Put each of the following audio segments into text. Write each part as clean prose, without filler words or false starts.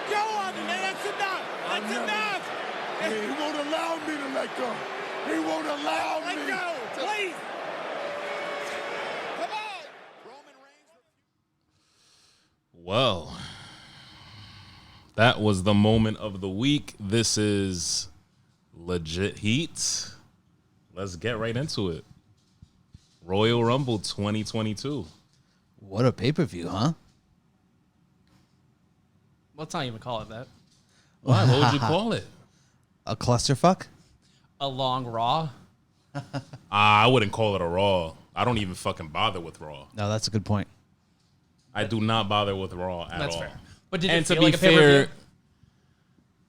go on today. That's enough. That's enough. He won't allow me to let go. He won't allow me. Let go, please. Come on. Roman Reigns. Well, that was the moment of the week. This is legit heat. Let's get right into it. Royal Rumble 2022. What a pay-per-view, huh? Let's not even call it that. Why? What would you call it? A clusterfuck? A long Raw. I wouldn't call it a Raw. I don't even fucking bother with Raw. No, that's a good point. I do not bother with Raw at That's all. fair. But did And it to feel be like a fair, pay-per-view?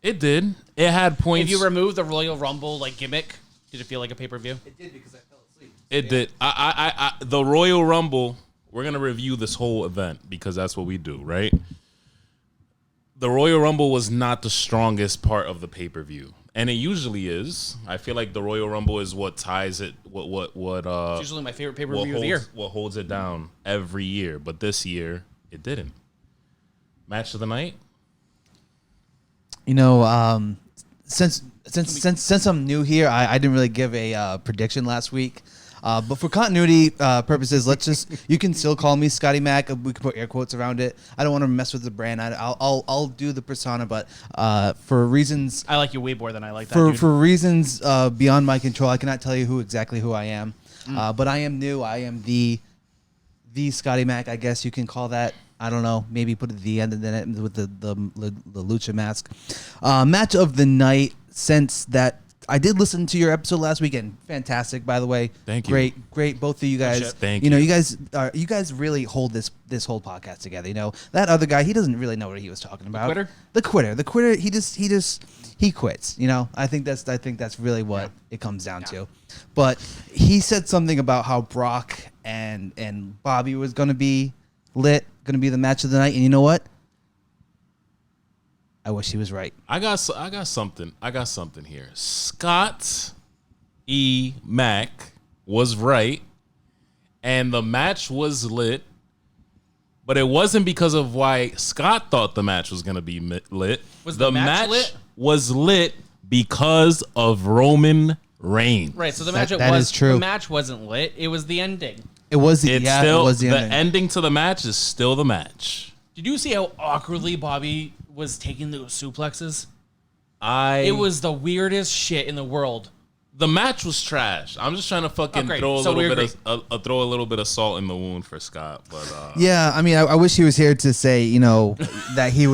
it did. It had points. If you remove the Royal Rumble like gimmick, did it feel like a pay-per-view? It did because I fell asleep. It did. The Royal Rumble, we're going to review this whole event because that's what we do, right? The Royal Rumble was not the strongest part of the pay-per-view. And it usually is. I feel like the Royal Rumble is what ties it, It's usually my favorite pay-per-view of the year. what holds it down every year. But this year, it didn't. Match of the night? You know, since I'm new here, I didn't really give a prediction last week. But for continuity purposes, you can still call me Scotty Mac. We can put air quotes around it. I don't want to mess with the brand. I'll do the persona, but for reasons I like you way more than I like that dude. for reasons beyond my control, I cannot tell you exactly who I am. But I am new. I am the Scotty Mac, I guess you can call that. I don't know. Maybe put the end of it with the lucha mask. Match of the night. Since that, I did listen to your episode last weekend. Fantastic, by the way. Thank you. Great. Both of you guys. Thank you. Know, you. you guys really hold this whole podcast together. You know, that other guy, he doesn't really know what he was talking about. The quitter. He quits. You know, I think that's really what it comes down to. But he said something about how Brock and Bobby was going to be lit, going to be the match of the night. And you know what? I wish he was right. I got something here. Scott E. Mac was right, and the match was lit, but it wasn't because of why Scott thought the match was going to be lit. Was the match lit? Was lit because of Roman Reigns. Right, so the That match is true. The match wasn't lit. It was the ending. It was the The ending. ending to the match is still the match. Did you see how awkwardly Bobby was taking those suplexes? It It was the weirdest shit in the world. The match was trash. I'm just trying to fucking throw a little bit of salt in the wound for Scott. But yeah, I mean, I wish he was here to say, you know, that he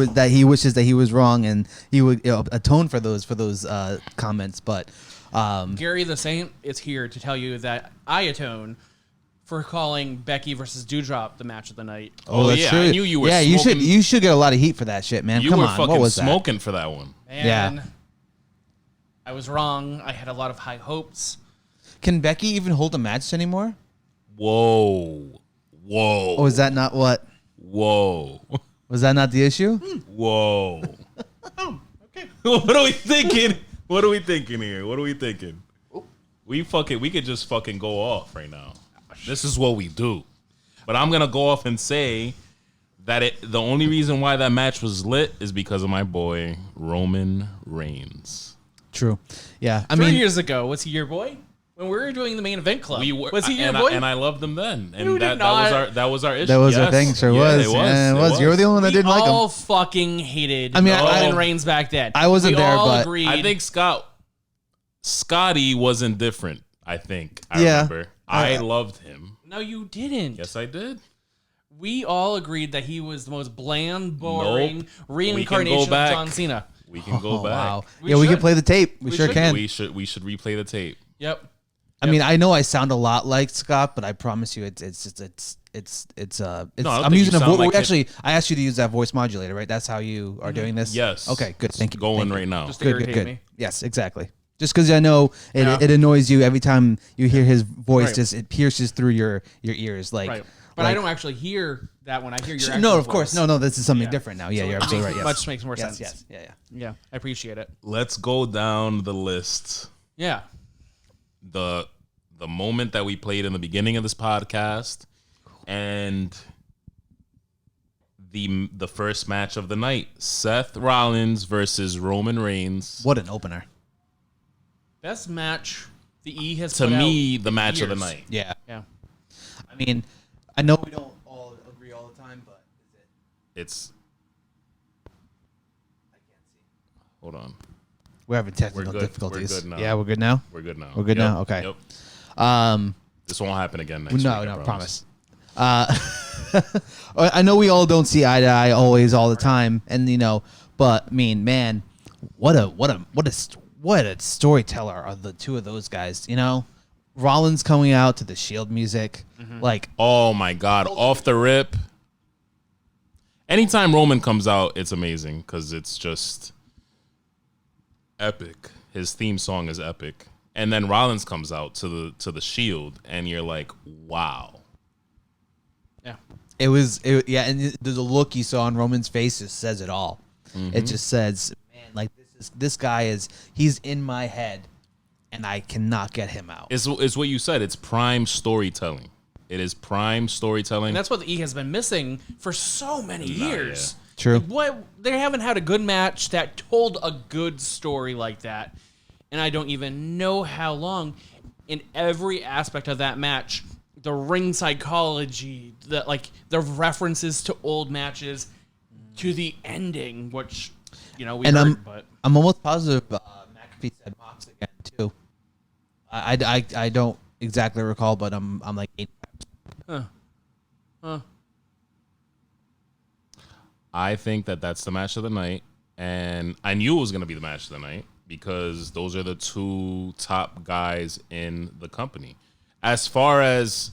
wishes that he was wrong and he would atone for those comments. But Gary the Saint is here to tell you that I atone for calling Becky versus Doudrop the match of the night. oh that's yeah, true. I knew you were. Yeah, smoking, you should get a lot of heat for that shit, man. You Come were on, fucking what was smoking for that one. And Yeah. I was wrong. I had a lot of high hopes. that? Can Becky even hold a match anymore? Whoa. Or is that not what? Whoa. Was that not the issue? Whoa. Okay. What are we thinking? What are we thinking here? What are we thinking? We could just fucking go off right now. This is what we do. But I'm gonna go off and say that the only reason why that match was lit is because of my boy Roman Reigns. True. Yeah. I 3 mean, years ago, was he your boy? When we were doing the main event club, was he your and boy? And I loved him then. And You did not. that was our issue. that was Yes. our thing. Sure Yeah, was. Yeah, it was. You were the only one that we didn't like all him. fucking hated I mean, Roman Reigns back then. I wasn't we there, all but agreed. I think Scotty wasn't different. I think. I Yeah. remember. I loved him. No, you didn't. Yes, I did. We all agreed that he was the most bland, boring Nope. reincarnation of back. John Cena. We can go back. Wow. We Yeah, we can should. play the tape. We We sure should. can. We should replay the tape. Yep. I mean, I know I sound a lot like Scott, but I promise you, I'm think using you a sound voice. like Actually, I asked you to use that voice modulator, right? That's how you are doing this. Yes. Okay. Good. Thank you. Going Thank you. right now. Just to Good. irritate me. Yes, exactly. Just because I know Yeah. it annoys you every time you hear his voice, Right. just it pierces through your ears, like. Right. But I don't actually hear that when I hear your No, actual of course, voice. no. This is something Yeah. different now. Yeah, So you're it absolutely makes right. Yes. much makes more sense. Yes. Yeah. Yeah, I appreciate it. Let's go down the list. Yeah. The moment that we played in the beginning of this podcast and the first match of the night: Seth Rollins versus Roman Reigns. What an opener! Best match the E has To put me, out the in match of the years. night. Yeah. Yeah. I mean, I know we don't all agree all the time, but is it? It's. I can't see. Hold on. We're having technical We're good. difficulties. We're good now. Yeah, we're good now. We're good now. We're good now? Okay. Yep. This won't happen again next week. No, promise. I know we all don't see eye to eye always all the time, and but I mean, man, what a storyteller are the two of those guys. Rollins coming out to the Shield music, like Oh my God! Off the rip. Anytime Roman comes out, it's amazing because it's just epic. His theme song is epic, and then Rollins comes out to the Shield, and you're like, wow. Yeah. yeah, and the look you saw on Roman's face just says it all. It just says, man, like this guy he's in my head, and I cannot get him out. It's what you said. It's prime storytelling. It is prime storytelling. And that's what the E has been missing for so many years. yeah. True. They haven't had a good match that told a good story like that. And I don't even know how long. In every aspect of that match, the ring psychology, the references to old matches, to the ending, which we heard, but I'm almost positive McAfee said Mox again too. I don't exactly recall, but I'm like 85%. I think that's the match of the night, and I knew it was going to be the match of the night because those are the two top guys in the company. As far as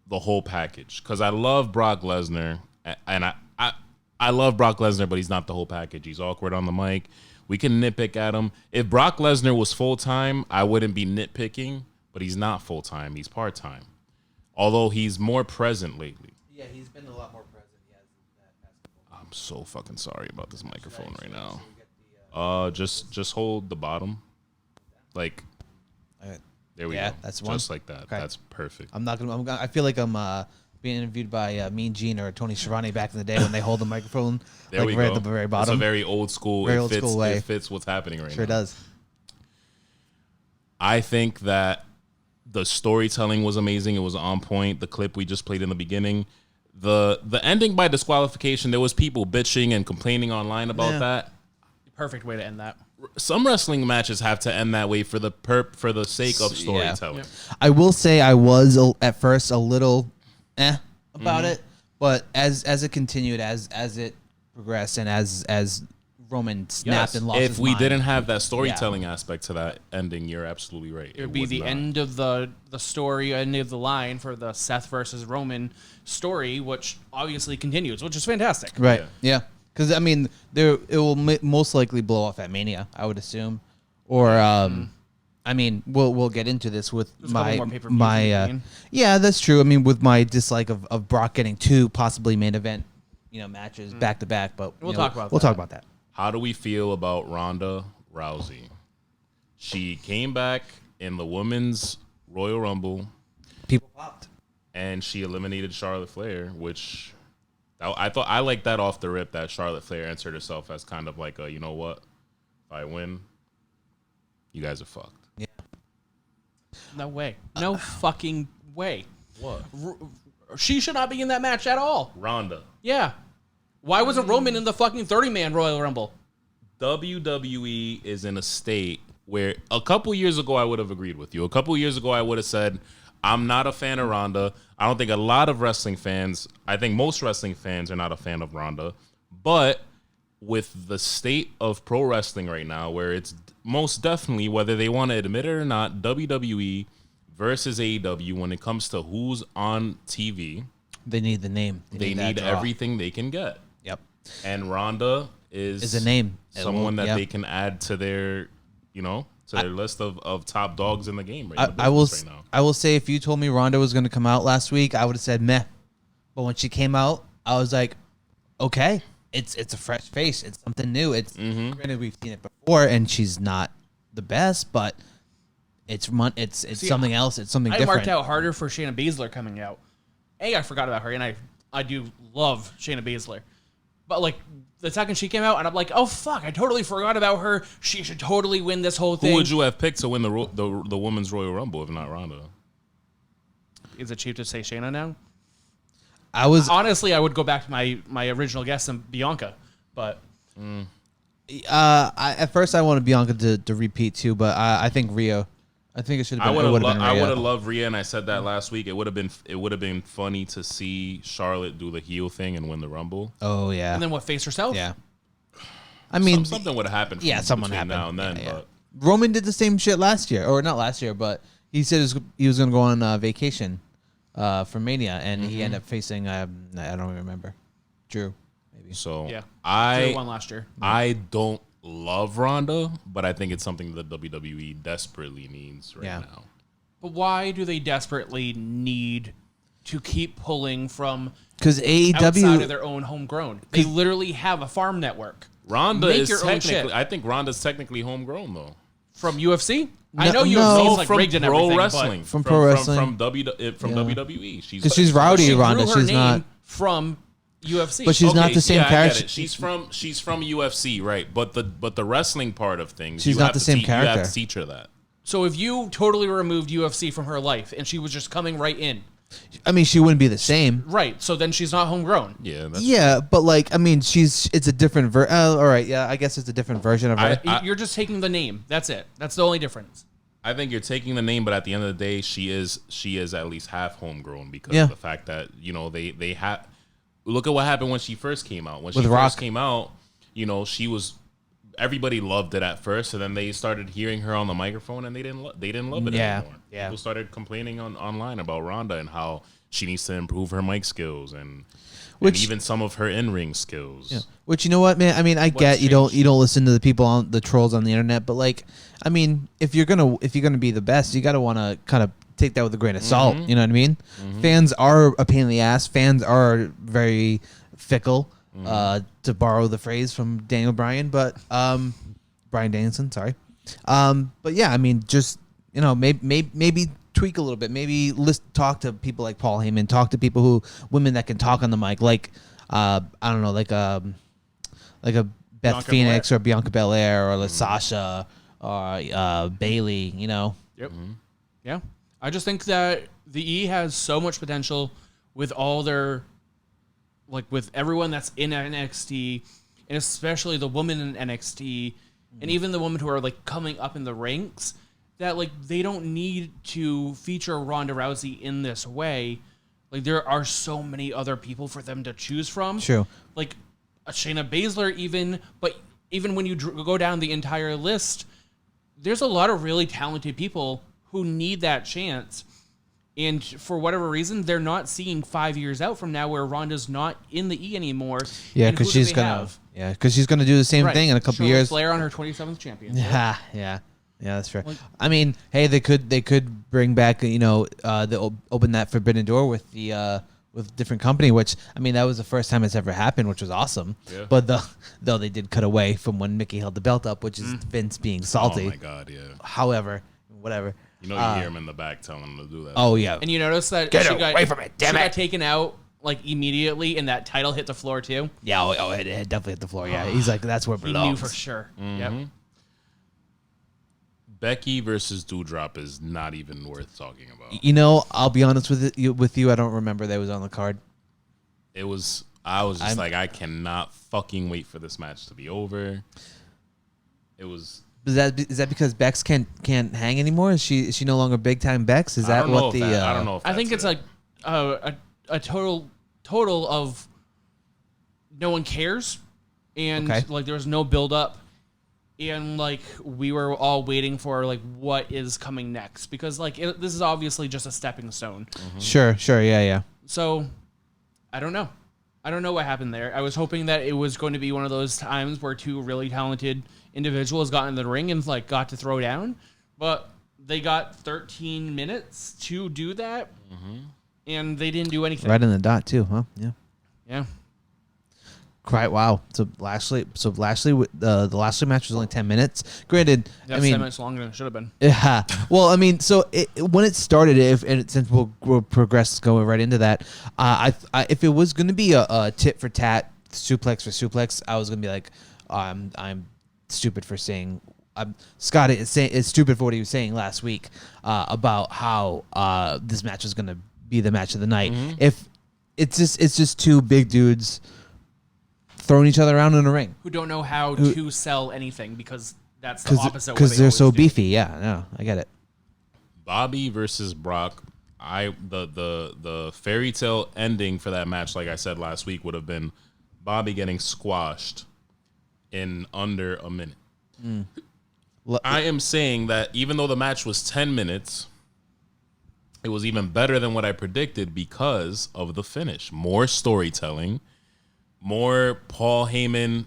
the whole package, because I love Brock Lesnar, and I love Brock Lesnar, but he's not the whole package. He's awkward on the mic. We can nitpick at him. If Brock Lesnar was full-time, I wouldn't be nitpicking, but he's not full-time. He's part-time, although he's more present lately. Yeah, he's been a lot more present. I'm so fucking sorry about this microphone right now. Just hold the bottom, like there we Yeah, go. that's one. Just like that. Okay. That's perfect. I feel like I'm being interviewed by Mean Gene or Tony Schiavone back in the day when they hold the microphone There we right go. at the very It's bottom. a very old school. Very It old fits. school way. It fits what's happening right now. Sure does. I think that the storytelling was amazing. It was on point. The clip we just played in the beginning, the ending by disqualification, there was people bitching and complaining online about that. perfect way to end that. Some wrestling matches have to end that way for the sake of storytelling. Yeah. I will say I was at first a little about it, but as it continued, as it progressed, and as Roman snapped and lost If his we mind. didn't have that storytelling aspect to that ending, you're absolutely right. It would be was the not. end of the story, end of the line for the Seth versus Roman story, which obviously continues, which is fantastic. Right. Yeah. Because I mean, it will most likely blow off at Mania, I would assume, or I mean, we'll get into this with There's a couple my more pay-per-views in between. yeah, that's true. I mean, with my dislike of Brock getting two possibly main event matches back to back, but We'll talk about we'll that. talk about that. How do we feel about Ronda Rousey? She came back in the Women's Royal Rumble, People popped. and she eliminated Charlotte Flair, which I like that off the rip, that Charlotte Flair answered herself as kind of like a, you know what, if I win, you guys are fucked. Yeah. No way. No fucking way. What? She should not be in that match at all. Ronda. Yeah. Why wasn't Roman in the fucking 30-man Royal Rumble? WWE is in a state where a couple years ago I would have agreed with you. A couple years ago I would have said, I'm not a fan of Ronda. I don't think a lot of wrestling fans, I think most wrestling fans are not a fan of Ronda. But with the state of pro wrestling right now, where it's most definitely, whether they want to admit it or not, WWE versus AEW when it comes to who's on TV, They need the name. they that need draw. everything they can get. Yep. And Ronda is a name. someone that Yeah. they can add to their, their list of top dogs in the game right, in the I will. business right now. I will say, if you told me Ronda was going to come out last week, I would have said meh. But when she came out, I was like, okay, it's a fresh face. It's something new. It's granted we've seen it before, and she's not the best, but it's something else. It's something I different. marked out harder for Shayna Baszler coming out. I forgot about her, and I I do love Shayna Baszler. But, like, the second she came out, and I'm like, oh, fuck, I totally forgot about her. She should totally win this whole thing. Who would you have picked to win the Women's Royal Rumble if not Ronda? Is it cheap to say Shayna now? Honestly, I would go back to my original guess and Bianca, but... at first I wanted Bianca to repeat, too, but I think Rhea... I think it should have been. I would have loved Rhea, and I said that last week. It would have been funny to see Charlotte do the heel thing and win the Rumble. Oh yeah. And then what? Face herself? Yeah. I mean, something would have happened. Something happened now and then. Yeah. But Roman did the same shit last year, or not last year, but he said he was going to go on vacation for Mania, and he ended up facing I don't remember, Drew, maybe. So Yeah. I Drew won last year. I don't love Ronda, but I think it's something that WWE desperately needs right now. But why do they desperately need to keep pulling from because outside AEW of their own homegrown? They literally have a farm network. Ronda Make is your own shit. technically. I think Ronda's technically homegrown though. From UFC? I No, know UFC no, is like from rigged and pro everything, wrestling, From pro wrestling. from WWE. because she's rowdy, but Ronda. she grew her She's name not. from UFC. But she's not the same I get character. it. She's from UFC, right? But the wrestling part of things, She's you not have the to same You have character. to teach her that. So if you totally removed UFC from her life and she was just coming right in, I mean, she wouldn't be the same. right? So then she's not homegrown. Yeah, that's Yeah, but like, I mean, it's a different all right, yeah, I guess it's a different version of her. I- You're just taking the name. That's it. That's the only difference. I think you're taking the name, but at the end of the day, she is at least half homegrown because Yeah. of the fact that they have. Look at what happened when she first came out. When she With first Rock. came out, she was. Everybody loved it at first, and then they started hearing her on the microphone, and they didn't love it Yeah, anymore. yeah. People started complaining online about Ronda and how she needs to improve her mic skills and even some of her in-ring skills. Yeah. Which, you know what, man? I mean, I get you don't listen to the people on the trolls on the internet, but like, I mean, if you're gonna be the best, you gotta want to kind of take that with a grain of salt. You know what I mean? Fans are a pain in the ass. Fans are very fickle, to borrow the phrase from Daniel Bryan, but Bryan Danielson, sorry. But yeah, I mean, just maybe tweak a little bit. Maybe talk to people like Paul Heyman. Talk to women that can talk on the mic, like I don't know, like a Beth Bianca Phoenix or Bianca Belair or like Sasha or Bailey. Yep. Yeah. I just think that the E has so much potential with all their, like, with everyone that's in NXT, and especially the women in NXT, and even the women who are, like, coming up in the ranks, that, like, they don't need to feature Ronda Rousey in this way. Like, there are so many other people for them to choose from. True. Like, a Shayna Baszler even, but even when you go down the entire list, there's a lot of really talented people who need that chance. And for whatever reason, they're not seeing 5 years out from now where Ronda's not in the E anymore. Yeah, And because who do she's they gonna. have? Yeah, because she's gonna do the same Right. thing in a couple Charlotte years. Flair on her 27th championship. Yeah, that's fair. I mean, hey, they could bring back open that forbidden door with the with different company, which I mean that was the first time it's ever happened, which was awesome. Yeah. But though they did cut away from when Mickey held the belt up, which is Vince being salty. Oh my god, yeah. However, whatever. You hear him in the back telling him to do that. Oh yeah. And you notice that Get she away from it, damn she it. got taken out like immediately, and that title hit the floor too. Yeah. It definitely hit the floor. Yeah. He's like, that's where it He knew belongs. for sure. Yep. Becky versus Doudrop is not even worth talking about. I'll be honest with you. I don't remember that was on the card. I was just like, I cannot fucking wait for this match to be over. It was. Is that because Bex can't hang anymore? Is she no longer big time Bex? Is that what the? I don't know. If I think that's it's it. like a total of no one cares, and Okay. like there was no build up, and like we were all waiting for like what is coming next, because like this is obviously just a stepping stone. Sure, yeah. So I don't know. I don't know what happened there. I was hoping that it was going to be one of those times where two really talented individuals got in the ring and like got to throw down, but they got 13 minutes to do that, and they didn't do anything. Right in the dot too, huh? Yeah. Yeah. Quite wow. So Lashley, the Lashley match was only 10 minutes. Granted, That's 10 minutes longer than it should have been. Yeah. Well, I mean, so when it started, since we'll progress going right into that, if it was going to be a tit for tat, suplex for suplex, I was going to be like, I'm stupid for saying. Scott is stupid for what he was saying last week about how this match was going to be the match of the night. Mm-hmm. If it's just two big dudes throwing each other around in a ring who don't know how to sell anything because that's the opposite. Because they're so beefy. Yeah, no, I get it. Bobby versus Brock. The fairy tale ending for that match, like I said last week, would have been Bobby getting squashed in under a minute. I am saying that even though the match was 10 minutes, it was even better than what I predicted because of the finish. More storytelling, more Paul Heyman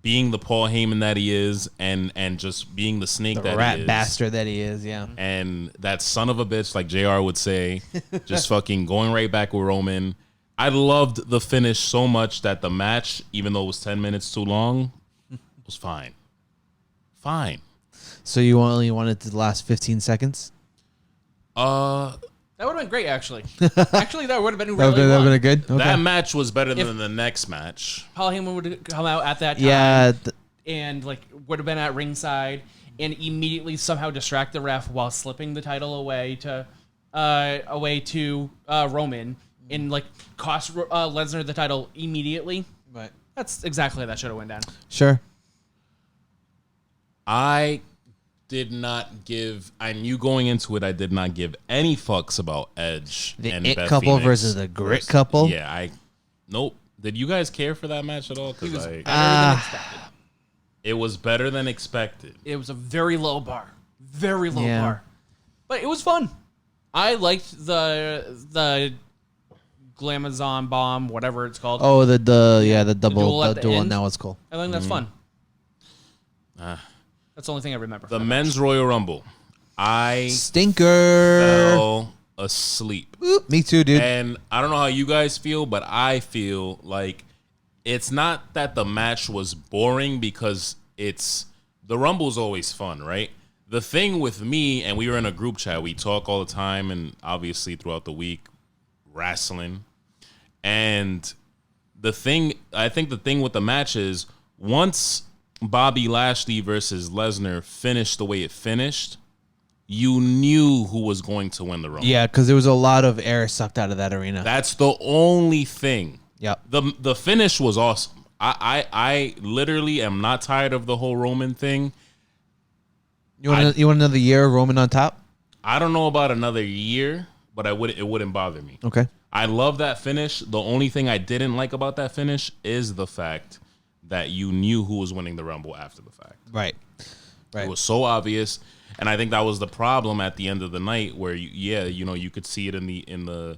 being the Paul Heyman that he is, and just being the snake that he is. Rat bastard that he is, yeah. And that son of a bitch, like JR would say, just fucking going right back with Roman. I loved the finish so much that the match, even though it was 10 minutes too long, was fine. Fine. So you only wanted to last 15 seconds? That would have been great, actually. Actually, that would have been really That would have been good? Okay. That match was better than the next match. Paul Heyman would have come out at that time. Yeah. And would have been at ringside and immediately somehow distract the ref while slipping the title away to Roman and cost Lesnar the title immediately. Right. That's exactly how that should have went down. Sure. I knew going into it, I did not give any fucks about Edge and It Beth couple Phoenix versus the Grit couple? Yeah, nope. Did you guys care for that match at all? Because it was better than expected. It was a very low bar. Very low bar. But it was fun. I liked the Glamazon bomb, whatever it's called. Oh, the duel. Now it's cool. I think that's fun. That's the only thing I remember. The men's Royal Rumble. I stinker fell asleep. Oop, me too, dude. And I don't know how you guys feel, but I feel like it's not that the match was boring because the Rumble's always fun, right? The thing with me, and we were in a group chat, we talk all the time and obviously throughout the week, wrestling. And I think the thing with the match is once Bobby Lashley versus Lesnar finished the way it finished, you knew who was going to win the Rumble. Yeah, because there was a lot of air sucked out of that arena. That's the only thing. Yep. The finish was awesome. I literally am not tired of the whole Roman thing. You want another year of Roman on top? I don't know about another year, but it wouldn't bother me. Okay. I love that finish. The only thing I didn't like about that finish is the fact that you knew who was winning the Rumble after the fact. Right. It was so obvious, and I think that was the problem at the end of the night, where you could see it in the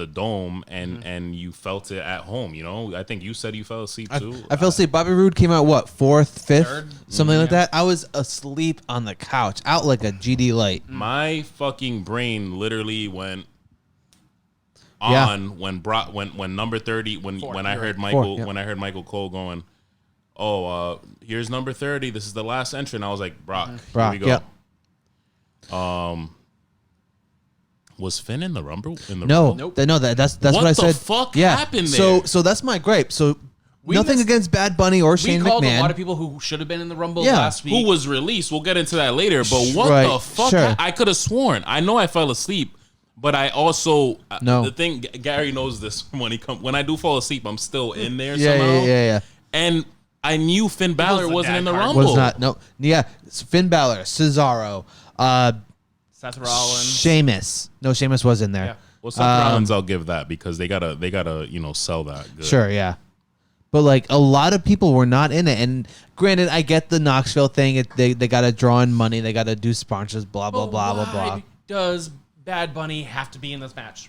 dome, and you felt it at home. I think you said you fell asleep too. I fell asleep. Bobby Roode came out what, 4th, 5th, something like that. I was asleep on the couch, out like a GD light. My fucking brain literally went on when number 30 when I heard Michael Cole going, here's number 30, this is the last entrant. I was like, Brock, here we go. Was Finn in the Rumble? No, Nope. No, that's what I said. What the fuck happened there? So that's my gripe. So nothing against Bad Bunny or Shane We called McMahon. a lot of people who should have been in the Rumble last week. Who was released? We'll get into that later. But what the fuck? Sure. I could have sworn. I know I fell asleep. But I also the thing, Gary knows this, when I do fall asleep, I'm still in there somehow. Yeah. And I knew Finn Balor wasn't in the Rumble. Was not. No. Yeah. Finn Balor, Cesaro, Seth Rollins, Sheamus. No, Sheamus was in there. Yeah. Well, Seth Rollins, I'll give that because they gotta sell that good. Sure, yeah. But a lot of people were not in it. And granted, I get the Knoxville thing. They got to draw in money. They got to do sponsors. Blah blah blah blah blah. Does Bad Bunny have to be in this match?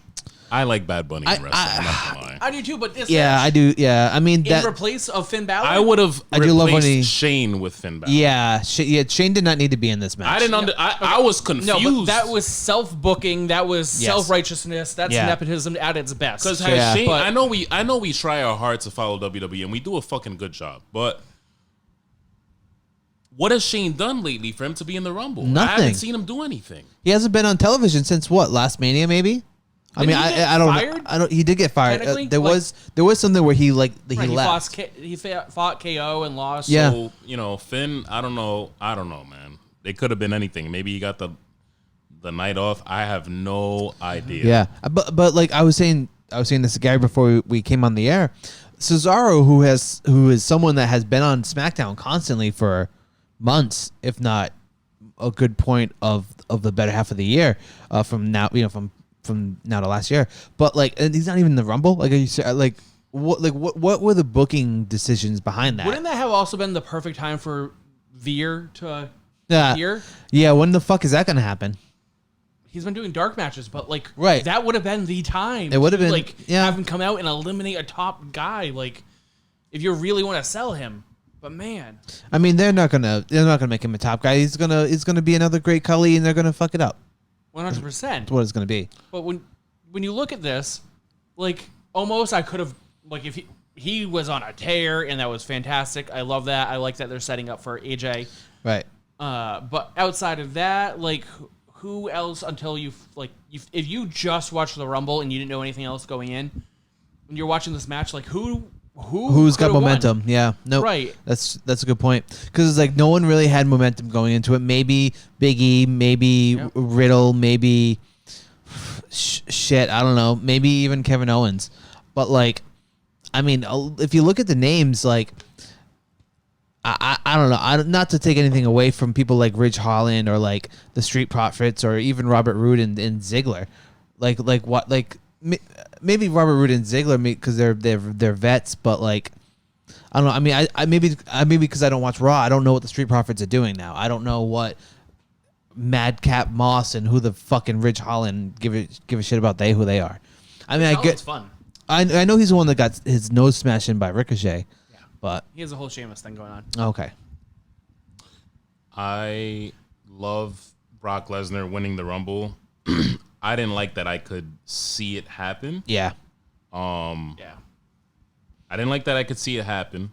I like Bad Bunny in wrestling. I'm not gonna lie. I do too, but this Yeah, match, I do. Yeah, I mean in that. replace of Finn Balor, I would have I do love when replaced he- Shane with Finn Balor. Yeah, Shane did not need to be in this match. I didn't. I was confused. No, but that was self-booking. That was Yes. self-righteousness. That's Yeah. nepotism at its best. Because Yeah. Shane, But- I know we try our hard to follow WWE, and we do a fucking good job. But what has Shane done lately for him to be in the Rumble? I Nothing. haven't seen him do anything. He hasn't been on television since what? Last Mania, maybe. I mean, Didn't he get I don't fired? know. I don't. He did get fired. Technically? There Like- was something where he Right, left. he fought KO and lost. Yeah. So Finn, I don't know, man. It could have been anything. Maybe he got the night off. I have no idea. Yeah, but like I was saying this to Gary before we came on the air. Cesaro, who is someone that has been on SmackDown constantly for months, if not a good point of the better half of the year, from now from now to last year. But like, and he's not even in the Rumble. Like, what were the booking decisions behind that? Wouldn't that have also been the perfect time for Veer to Yeah. appear? Yeah, when the fuck is that gonna happen? He's been doing dark matches, but like, Right. that would have been the time. It would have to, been- like, yeah. have him come out and eliminate a top guy. Like, if you really want to sell him, but man, I mean, they're not gonna make him a top guy. He's gonna be another great Khali, and they're gonna fuck it up. 100%. That's what it's gonna be. But when you look at this, like, almost I could have, like, if he was on a tear and that was fantastic. I love that. I like that they're setting up for AJ. Right. But outside of that, like, who else until if you just watched the Rumble and you didn't know anything else going in, when you're watching this match, like, Who's got could've won? momentum? Yeah, no, Right. That's a good point because it's like no one really had momentum going into it. Maybe Big E, maybe Yep. Riddle, maybe shit. I don't know. Maybe even Kevin Owens. But like, I mean, if you look at the names, like, I don't know. Not to take anything away from people like Ridge Holland or like the Street Profits or even Robert Roode and Ziggler, maybe Robert Roode and Ziggler because they're vets, but like I don't know. I mean, I maybe because I don't watch Raw, I don't know what the Street Profits are doing now. I don't know what Madcap Moss and who the fucking Ridge Holland give a shit about who they are. I mean, It's fun. I know he's the one that got his nose smashed in by Ricochet, but He has a whole Sheamus thing going on. okay. I love Brock Lesnar winning the Rumble. I didn't like that I could see it happen. Yeah. Yeah. I didn't like that I could see it happen.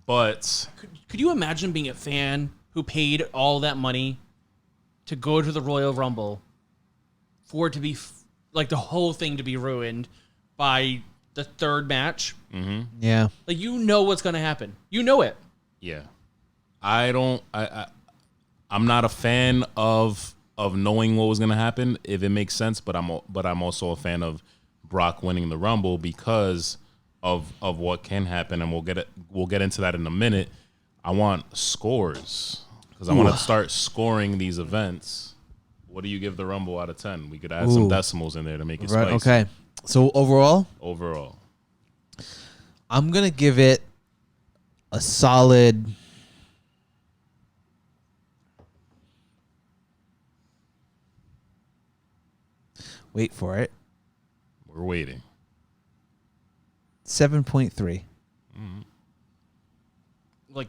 But Could you imagine being a fan who paid all that money to go to the Royal Rumble for it to be like the whole thing to be ruined by the third match? Yeah. Like, you know what's going to happen. You know it. yeah, I'm not a fan of knowing what was gonna happen if it makes sense. But I'm also a fan of Brock winning the Rumble because of what can happen, and we'll get into that in a minute. I want scores because I want to start scoring these events. What do you give the Rumble out of 10? We could add some decimals in there to make it Right. spicy. Okay. So overall, I'm gonna give it a solid. Wait for it. We're waiting. 7.3. Like,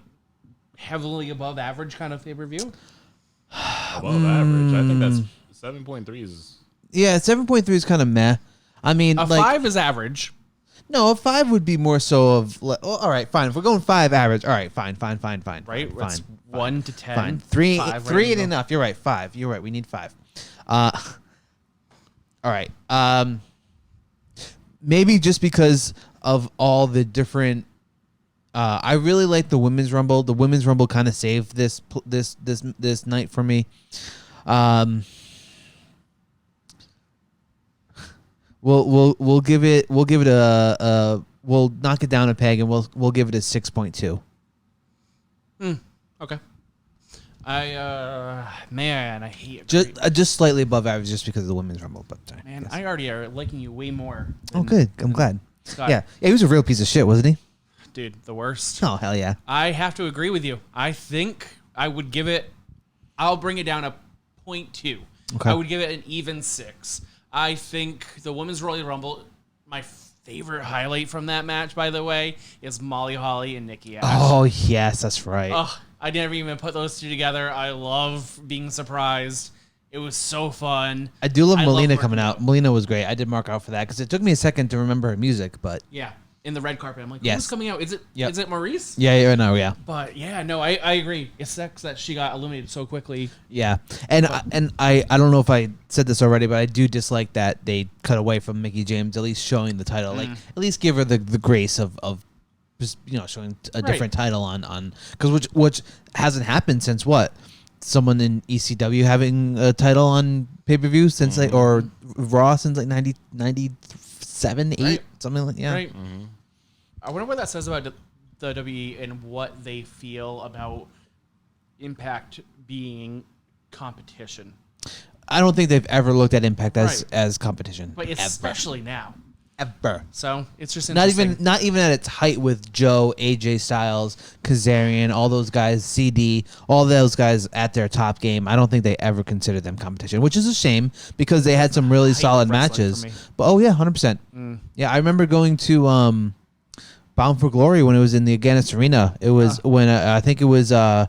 heavily above average kind of pay-per-view. Above average. I think that's 7.3 is. Yeah, 7.3 is kind of meh. I mean, A like 5 is average. no, a 5 would be more so of. All right, fine. If we're going 5 average, all right, fine. Right? Fine. That's 1 to 10. Fine. 3 5 3 right ain't in the enough. You're right. 5. You're right. We need 5. All right. Maybe just because of all the different. I really like the Women's Rumble. The Women's Rumble kind of saved this night for me. We'll give it a we'll knock it down a peg and we'll give it a 6.2. Okay. I hate Just slightly above average just because of the Women's Rumble, but Man, yes. I already are liking you way more. Oh, than- good. I'm glad. Scott. Yeah, he was a real piece of shit, wasn't he? Dude, the worst. Oh, hell yeah. I have to agree with you. I think I would give it. I'll bring it down a 0.2. Okay. I would give it an even 6. I think the Women's Royal Rumble, my favorite highlight from that match, by the way, is Molly Holly and Nikki Ash. Oh, yes, that's right. Oh, I never even put those two together. I love being surprised. It was so fun. I do love Melina working coming out. Melina was great. I did mark out for that because it took me a second to remember her music, but Yeah, in the red carpet. I'm like, Yes. who's coming out? Is it Maurice? yeah, no, yeah. But yeah, no, I agree. It sucks that she got eliminated so quickly. Yeah, and I don't know if I said this already, but I do dislike that they cut away from Mickie James, at least showing the title. Like, at least give her the grace of just, showing a different title on because which hasn't happened since what? Someone in ECW having a title on pay-per-view since or Raw since like 97, 8, Right. something like Right. I wonder what that says about the WWE and what they feel about Impact being competition. I don't think they've ever looked at Impact Right. as competition, But especially now. ever. So it's just Not interesting. even at its height with Joe, AJ Styles, Kazarian, all those guys, CD, all those guys at their top game. I don't think they ever considered them competition, which is a shame because they had some really Height of solid wrestling matches. for me. But 100%. Yeah, I remember going to Bound for Glory when it was in the Agganis Arena. It was when I think that was I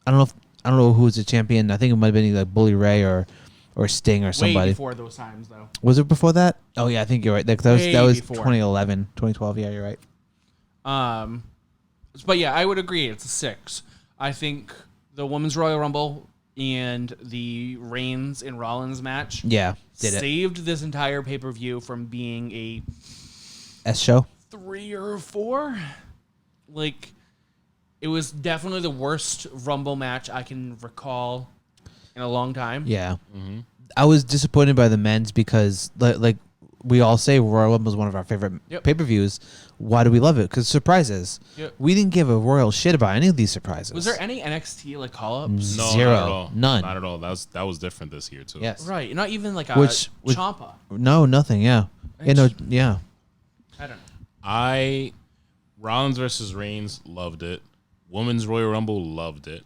don't know who was the champion. I think it might have been either Bully Ray or Sting or Way somebody. before those times, though. Was it before that? Oh yeah, I think you're right. That Way was before. 2011, 2012. Yeah, you're right. But yeah, I would agree. It's a 6. I think the Women's Royal Rumble and the Reigns and Rollins match Yeah, did it. saved this entire pay-per-view from being a S show. 3 or 4. Like, it was definitely the worst Rumble match I can recall in a long time. Yeah. I was disappointed by the men's because, like we all say, Royal Rumble is one of our favorite Yep. pay-per-views. Why do we love it? Because surprises. Yep. We didn't give a royal shit about any of these surprises. Was there any NXT like call-ups? No, Zero. not at all. None. Not at all. That was different this year too. Yes. Right, not even like a Which- Ciampa. No, nothing. Yeah. Yeah. I don't know. Rollins versus Reigns, loved it. Women's Royal Rumble, loved it.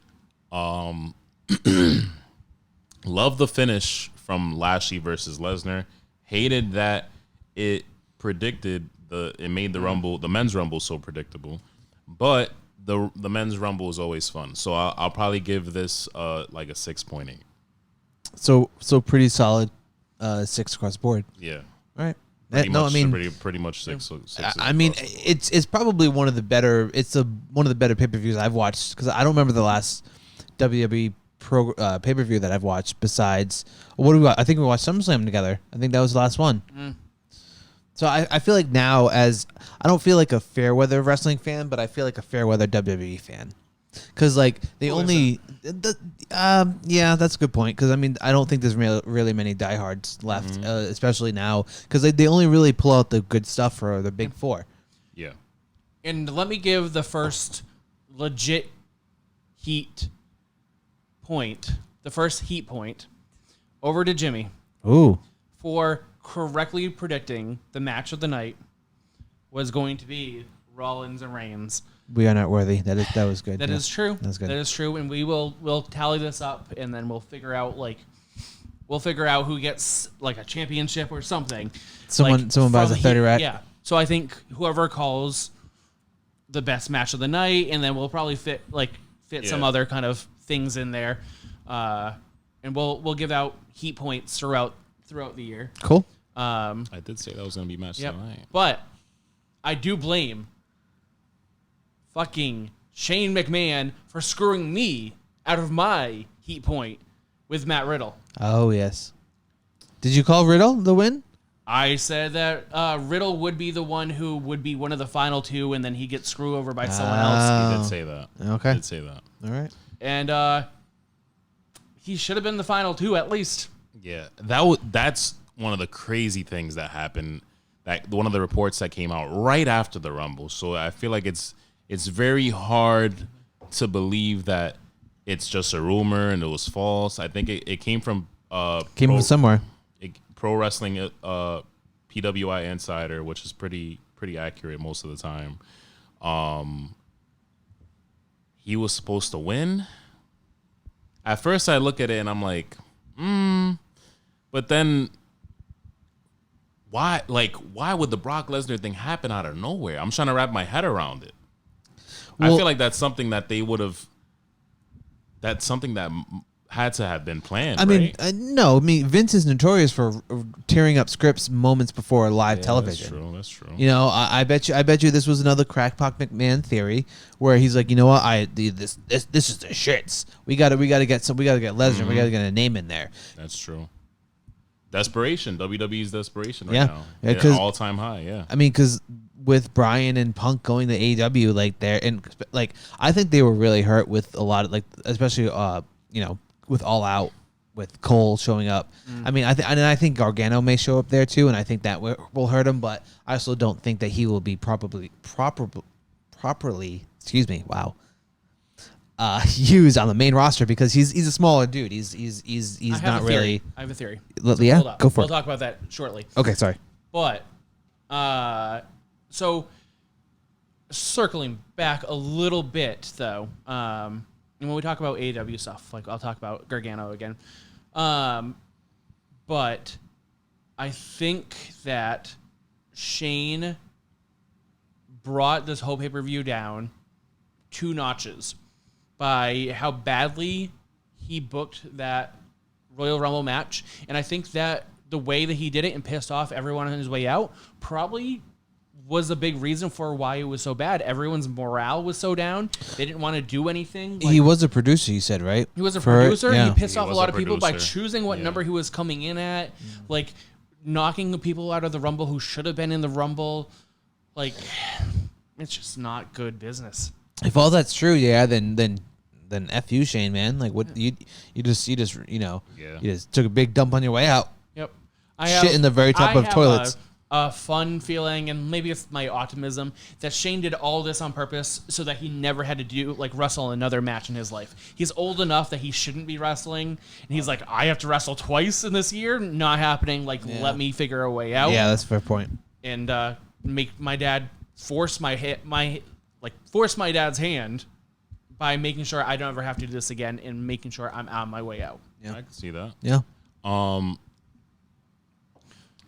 Loved the finish from Lashley versus Lesnar. Hated that it made the men's Rumble so predictable. But the men's Rumble is always fun. So I'll probably give this like a 6.8. So pretty solid 6 across the board. Yeah. All right. Pretty No, much, I mean, pretty much 6. I mean, it's probably one of the better. One of the better pay-per-views I've watched because I don't remember the last WWE pay-per-view that I've watched. Besides, what do we watch? I think we watched SummerSlam together. I think that was the last one. So I feel like now, as I don't feel like a fair weather wrestling fan, but I feel like a fair weather WWE fan. Because like they yeah, that's a good point. Because I mean, I don't think there's really many diehards left, especially now. Because they only really pull out the good stuff for the big 4. Yeah. And let me give the first legit heat point, over to Jimmy Ooh, for correctly predicting the match of the night was going to be Rollins and Reigns. we are not worthy. That was good. That yeah. is true. That's good. That is true, and we'll tally this up, and then we'll figure out who gets like a championship or something. Someone buys a 30 rack. Yeah. So I think whoever calls the best match of the night, and then we'll probably fit some Yeah. other kind of things in there, and we'll give out heat points throughout the year. Cool. I did say that was going to be match Yep. tonight. But I do blame fucking Shane McMahon for screwing me out of my heat point with Matt Riddle. Oh yes. Did you call Riddle the win? I said that Riddle would be the one who would be one of the final 2, and then he gets screwed over by someone else. He did say that. Okay. He did say that. All right. And he should have been the final 2 at least. Yeah, that's one of the crazy things that happened. That one of the reports that came out right after the Rumble. So I feel like it's very hard to believe that it's just a rumor and it was false. I think it came from From somewhere. Pro Wrestling PWI Insider, which is pretty accurate most of the time. He was supposed to win. At first, I look at it and I'm like, but But then, why would the Brock Lesnar thing happen out of nowhere? I'm trying to wrap my head around it. I feel like that's something that they would have. That's something that had to have been planned. I mean, no. I mean, Vince is notorious for tearing up scripts moments before live television. That's true. You know, I bet you this was another crackpot McMahon theory where he's like, you know what, this is the shits. We gotta get Lesnar. We gotta get a name in there. That's true. Desperation, WWE's desperation right now. Yeah, all time high. Yeah, I mean, because with Bryan and Punk going to AEW, I think they were really hurt with a lot of especially with All Out, with Cole showing up. I mean, I think Gargano may show up there too, and I think that will hurt him. But I also don't think that he will be properly. Excuse me. Wow. Used on the main roster because he's a smaller dude. He's not really. I have a theory. Yeah, go for it. We'll talk about that shortly. Okay, sorry. But so circling back a little bit though, and when we talk about AEW stuff, like I'll talk about Gargano again. But I think that Shane brought this whole pay-per-view down 2 notches by how badly he booked that Royal Rumble match. And I think that the way that he did it and pissed off everyone on his way out probably was a big reason for why it was so bad. Everyone's morale was so down. They didn't want to do anything. He was a producer, you said, right? He was a producer. Yeah. He pissed off a lot of people by choosing what number he was coming in at, like knocking the people out of the Rumble who should have been in the Rumble. Like, it's just not good business. If all that's true, then F you, Shane, man. Like, what you just you just took a big dump on your way out. Yep. Shit in the very top of toilets. A fun feeling, and maybe it's my optimism, that Shane did all this on purpose so that he never had to wrestle another match in his life. He's old enough that he shouldn't be wrestling, and he's like, I have to wrestle twice in this year? Not happening. Let me figure a way out. Yeah, that's a fair point. And make my dad force my dad's hand by making sure I don't ever have to do this again and making sure I'm on my way out. Yeah, I can see that. Yeah.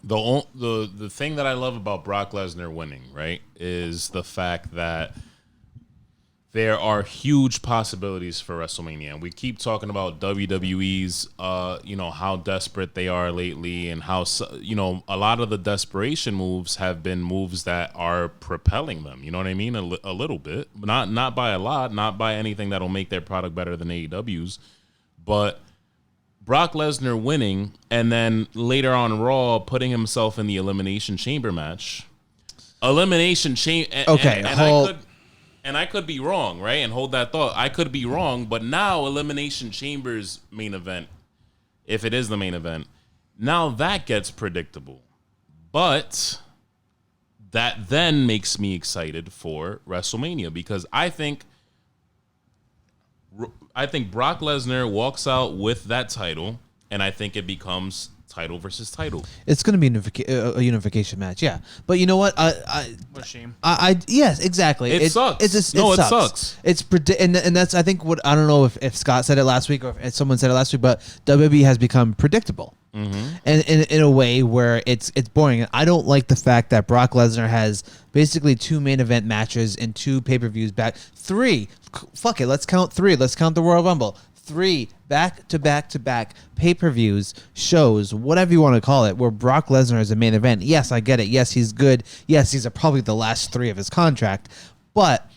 The thing that I love about Brock Lesnar winning, right, is the fact that there are huge possibilities for WrestleMania. And we keep talking about WWE's, how desperate they are lately, and how, a lot of the desperation moves have been moves that are propelling them. You know what I mean? A little bit, not by a lot, not by anything that'll make their product better than AEW's, but Brock Lesnar winning and then later on Raw putting himself in the Elimination Chamber match. Elimination Chamber. Okay, and I could be wrong, right? And hold that thought. I could be wrong, but now Elimination Chamber's main event, if it is the main event, now that gets predictable. But that then makes me excited for WrestleMania because I think Brock Lesnar walks out with that title, and I think it becomes title versus title. It's going to be a unification match, yeah. But you know what? What a shame. Yes, exactly. It sucks. It sucks. It's and that's I think what I don't know if Scott said it last week or if someone said it last week, but WWE has become predictable. Mm-hmm. And in a way where it's boring. I don't like the fact that Brock Lesnar has basically 2 main event matches and 2 pay-per-views back. 3. Fuck it. Let's count 3. Let's count the Royal Rumble. 3 back-to-back pay-per-views, shows, whatever you want to call it, where Brock Lesnar is a main event. Yes, I get it. Yes, he's good. Yes, these are probably the last 3 of his contract. But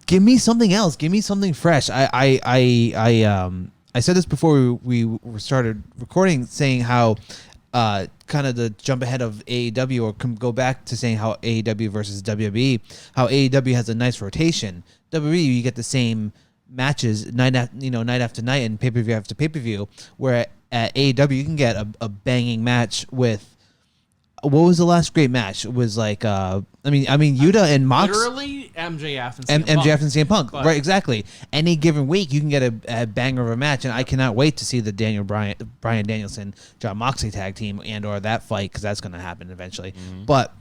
give me something else. Give me something fresh. I said this before we started recording, saying how kind of the jump ahead of AEW, or go back to saying how AEW versus WWE, how AEW has a nice rotation. WWE, you get the same matches night after night and pay-per-view after pay-per-view, where at AEW you can get a banging match with. What was the last great match? It was like, Yuta and Mox. Literally MJF and CM Punk. Right, exactly. Any given week, you can get a banger of a match, and I cannot wait to see the Bryan Danielson, Jon Moxley tag team and or that fight, because that's going to happen eventually. Mm-hmm. But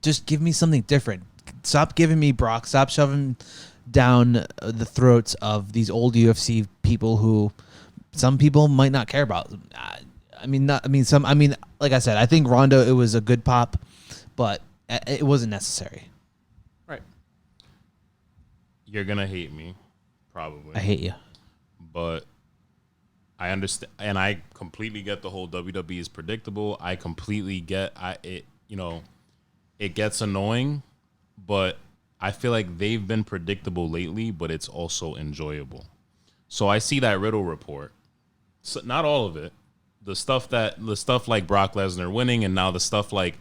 just give me something different. Stop giving me Brock. Stop shoving down the throats of these old UFC people who some people might not care about. Like I said, I think Ronda, it was a good pop, but it wasn't necessary. Right. You're gonna hate me, probably. I hate you, but I understand, and I completely get the whole WWE is predictable. I completely get it. It gets annoying, but I feel like they've been predictable lately, but it's also enjoyable. So I see that Riddle report. So not all of it. The stuff like Brock Lesnar winning, and now the stuff like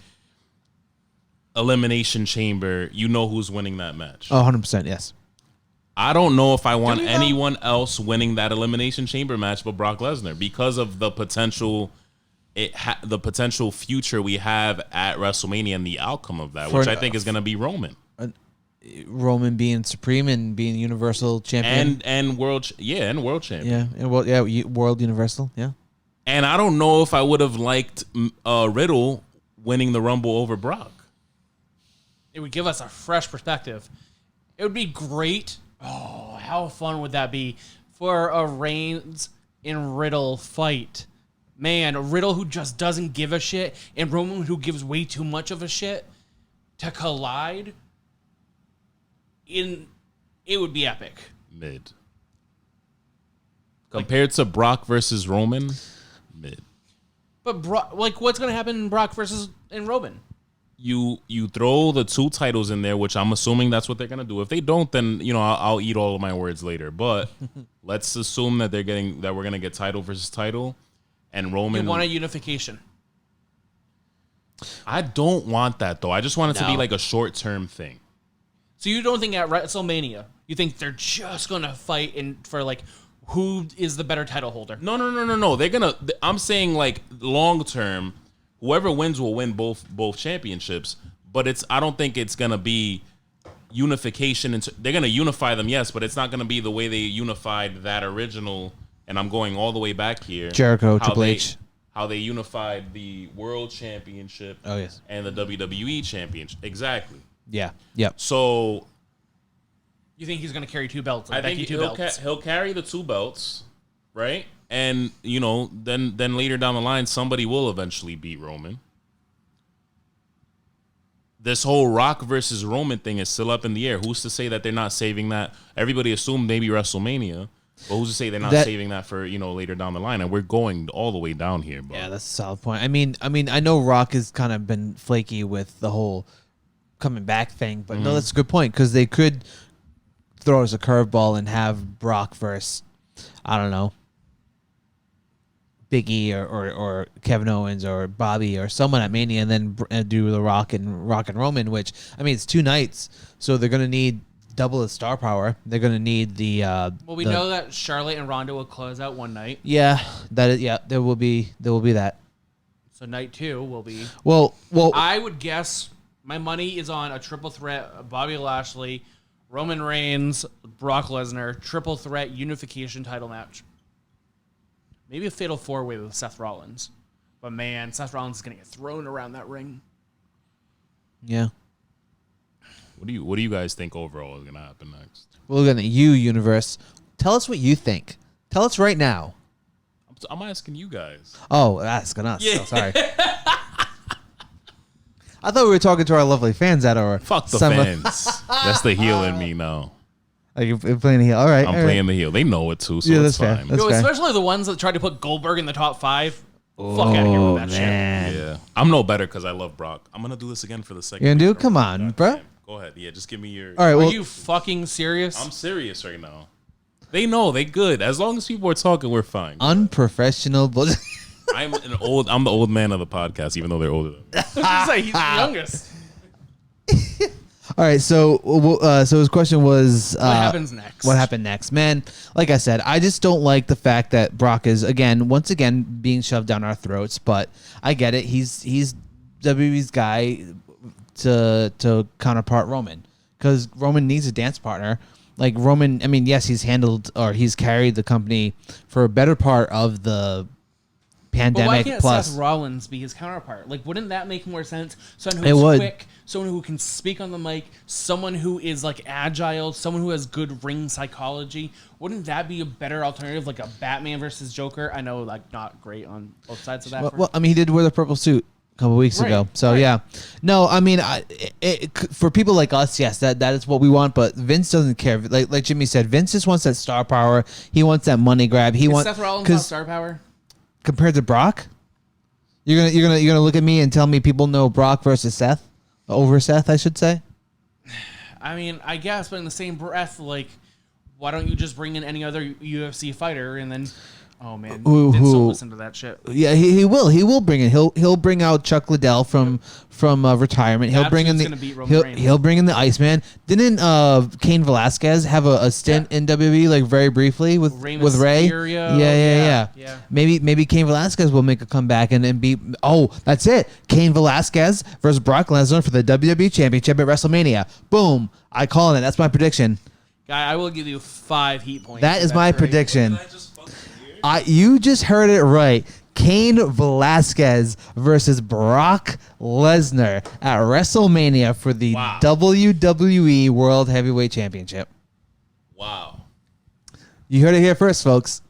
Elimination Chamber, who's winning that match. Oh, 100%, yes. I don't know if I want anyone else winning that Elimination Chamber match but Brock Lesnar because of the potential the potential future we have at WrestleMania and the outcome of that, which I think is going to be Roman. Roman being supreme and being Universal Champion and world champion. World Universal, yeah. And I don't know if I would have liked Riddle winning the Rumble over Brock. It would give us a fresh perspective. It would be great. Oh, how fun would that be for a Reigns and Riddle fight? Man, a Riddle who just doesn't give a shit and Roman who gives way too much of a shit to collide. It would be epic. Mid. Compared to Brock versus Roman, mid. But what's going to happen in Brock versus Roman? You throw the two titles in there, which I'm assuming that's what they're gonna do. If they don't, then I'll eat all of my words later. But let's assume that we're gonna get title versus title, and Roman. You want a unification? I don't want that though. I just want it to be like a short term thing. So you don't think at WrestleMania you think they're just gonna fight for like who is the better title holder? No. They're gonna. I'm saying like long term. Whoever wins will win both championships, but I don't think it's gonna be unification. They're gonna unify them, yes, but it's not gonna be the way they unified that original. And I'm going all the way back here. Jericho, Triple H, how they unified the World Championship. Oh yes, and the WWE Championship. Exactly. Yeah. Yep. So you think he's gonna carry two belts? I think he'll carry the two belts, right? And then later down the line, somebody will eventually beat Roman. This whole Rock versus Roman thing is still up in the air. Who's to say that they're not saving that? Everybody assumed maybe WrestleMania, but who's to say they're not saving that for later down the line? And we're going all the way down here, bro. Yeah, that's a solid point. I mean, I know Rock has kind of been flaky with the whole coming back thing, but no, that's a good point because they could throw us a curveball and have Brock versus, I don't know, Big E or Kevin Owens or Bobby or someone at Mania, and then do the Rock and Roman. Which it's 2 nights, so they're gonna need double the star power. They're gonna need the. We know that Charlotte and Ronda will close out one night. Yeah, that is. Yeah, there will be that. So night 2 will be. Well, I would guess my money is on a triple threat: Bobby Lashley, Roman Reigns, Brock Lesnar, triple threat unification title match. Maybe a fatal 4-way with Seth Rollins. But man, Seth Rollins is going to get thrown around that ring. Yeah. What do you guys think overall is going to happen next? We're looking at you, Universe. Tell us what you think. Tell us right now. I'm asking you guys. Oh, asking us. Yeah. Oh, sorry. I thought we were talking to our lovely fans at our... Fuck the fans. That's the heel in me now. Are you playing the heel? All right. I'm playing the heel. They know it too, so yeah, it's fine. Especially the ones that tried to put Goldberg in the top 5. Fuck out of here with that man. shit. Yeah. I'm no better because I love Brock. I'm going to do this again for the second. You going to do it? Come on, bro. Go ahead. Yeah, just give me your... All right, Are you fucking serious? I'm serious right now. They know. They good. As long as people are talking, we're fine. Unprofessional bullshit. I'm the old man of the podcast, even though they're older than me. He's the youngest. All right, so his question was... what happens next? What happened next? Man, like I said, I just don't like the fact that Brock is, once again, being shoved down our throats, but I get it. He's WWE's guy to counterpart Roman, because Roman needs a dance partner. Like Roman, yes, he's carried the company for a better part of the pandemic why can't plus. Seth Rollins be his counterpart? Like, wouldn't that make more sense? Someone It who's would. quick, someone who can speak on the mic, someone who is like agile, someone who has good ring psychology. Wouldn't that be a better alternative? Like a Batman versus Joker. I know, like, not great on both sides of that. Well, I mean, he did wear the purple suit a couple weeks ago. So yeah, no, I mean, for people like us, yes, that is what we want. But Vince doesn't care. Like Jimmy said, Vince just wants that star power. He wants that money grab. He wants Seth Rollins have star power compared to Brock. You're gonna look at me and tell me people know Brock versus Seth over Seth, I should say. I mean, I guess, but in the same breath, like, why don't you just bring in any other UFC fighter and then? Oh man, Vince don't listen to that shit. Yeah, he will. He will bring in. He'll bring out Chuck Liddell from retirement. He'll bring in he'll bring in the Iceman. Didn't Cain Velasquez have a stint in WWE like very briefly with Ray? Mysterio. Yeah. Maybe Cain Velasquez will make a comeback and beat. Oh, that's it. Cain Velasquez versus Brock Lesnar for the WWE Championship at WrestleMania. Boom! I call it. That's my prediction. Guy, I will give you 5 heat points. That is my prediction. Can I just fucking hear? You just heard it right. Cain Velasquez versus Brock Lesnar at WrestleMania for the WWE World Heavyweight Championship. Wow. You heard it here first, folks.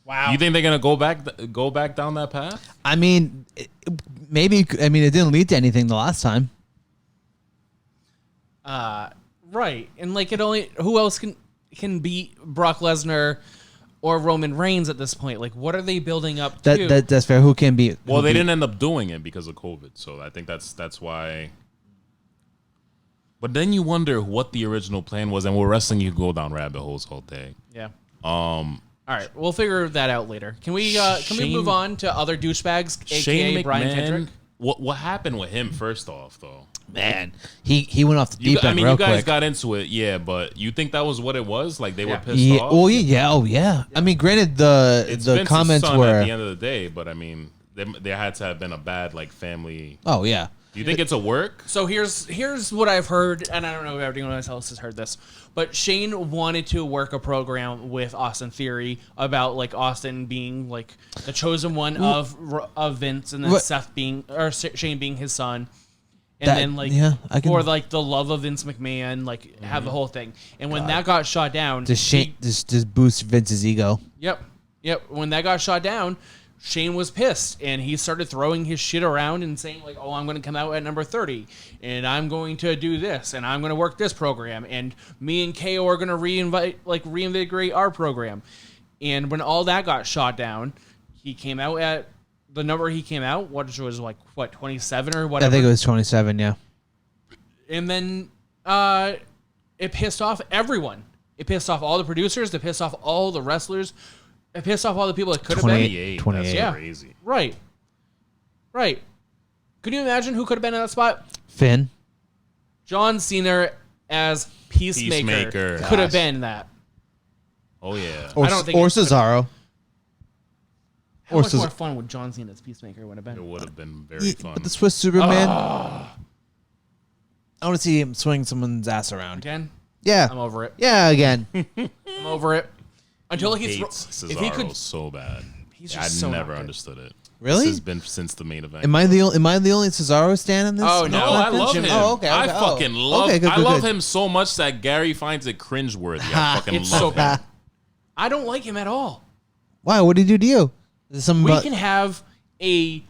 Wow. You think they're gonna go back down that path? I mean, maybe. I mean, it didn't lead to anything the last time. Right, and like who else can beat Brock Lesnar or Roman Reigns at this point? Like, what are they building up to? That's fair. Who can beat? Well, they didn't end up doing it because of COVID, so I think that's why. But then you wonder what the original plan was, and with wrestling, you go down rabbit holes all day. Yeah. All right, we'll figure that out later. Can we move on to other douchebags, aka Shane Brian McMahon, Kendrick? What happened with him? First off, though, Man, he went off the deep end real you guys quick. got into it, yeah, but you think that was what it was? Like they were pissed Yeah. off? Well, yeah. Oh, yeah. I mean, granted, It's the Vince's comments son were at the end of the day, but I mean, there had to have been a bad like family. Oh yeah. Do you think it's a work? So here's what I've heard, and I don't know if anyone else has heard this, but Shane wanted to work a program with Austin Theory about like Austin being like the chosen one of Vince, and then Shane being his son, and then like for like the love of Vince McMahon, like have the whole thing. And when that got shot down, just boost Vince's ego. Yep. When that got shot down, Shane was pissed, and he started throwing his shit around and saying like, "Oh, I'm going to come out at number 30, and I'm going to do this, and I'm going to work this program, and me and KO are going to reinvigorate our program." And when all that got shot down, he came out at the number he came out, which was like 27 or whatever. I think it was 27. Yeah. And then it pissed off everyone. It pissed off all the producers. It pissed off all the wrestlers. It pissed off all the people that could have been. 28. Yeah. That's crazy. Right. Could you imagine who could have been in that spot? Finn. John Cena as Peacemaker. Could have been that. Oh yeah. Or, I don't think Cesaro. How much more fun would John Cena as Peacemaker would have been? It would have been very fun. But the Swiss Superman. I want to see him swing someone's ass around. Again? Yeah. I'm over it. Yeah, again. I'm over it. Until he hates Cesaro if he could, so bad. He's just I never understood it. Really? This has been since the main event. Am I the only Cesaro stan in this? Oh, No, I love him. Oh, okay. I fucking love. Okay, good, I love good. him so much that Gary finds it cringeworthy. I fucking it's love so him. bad. I don't like him at all. Why? What did he do to you? Is there We can have a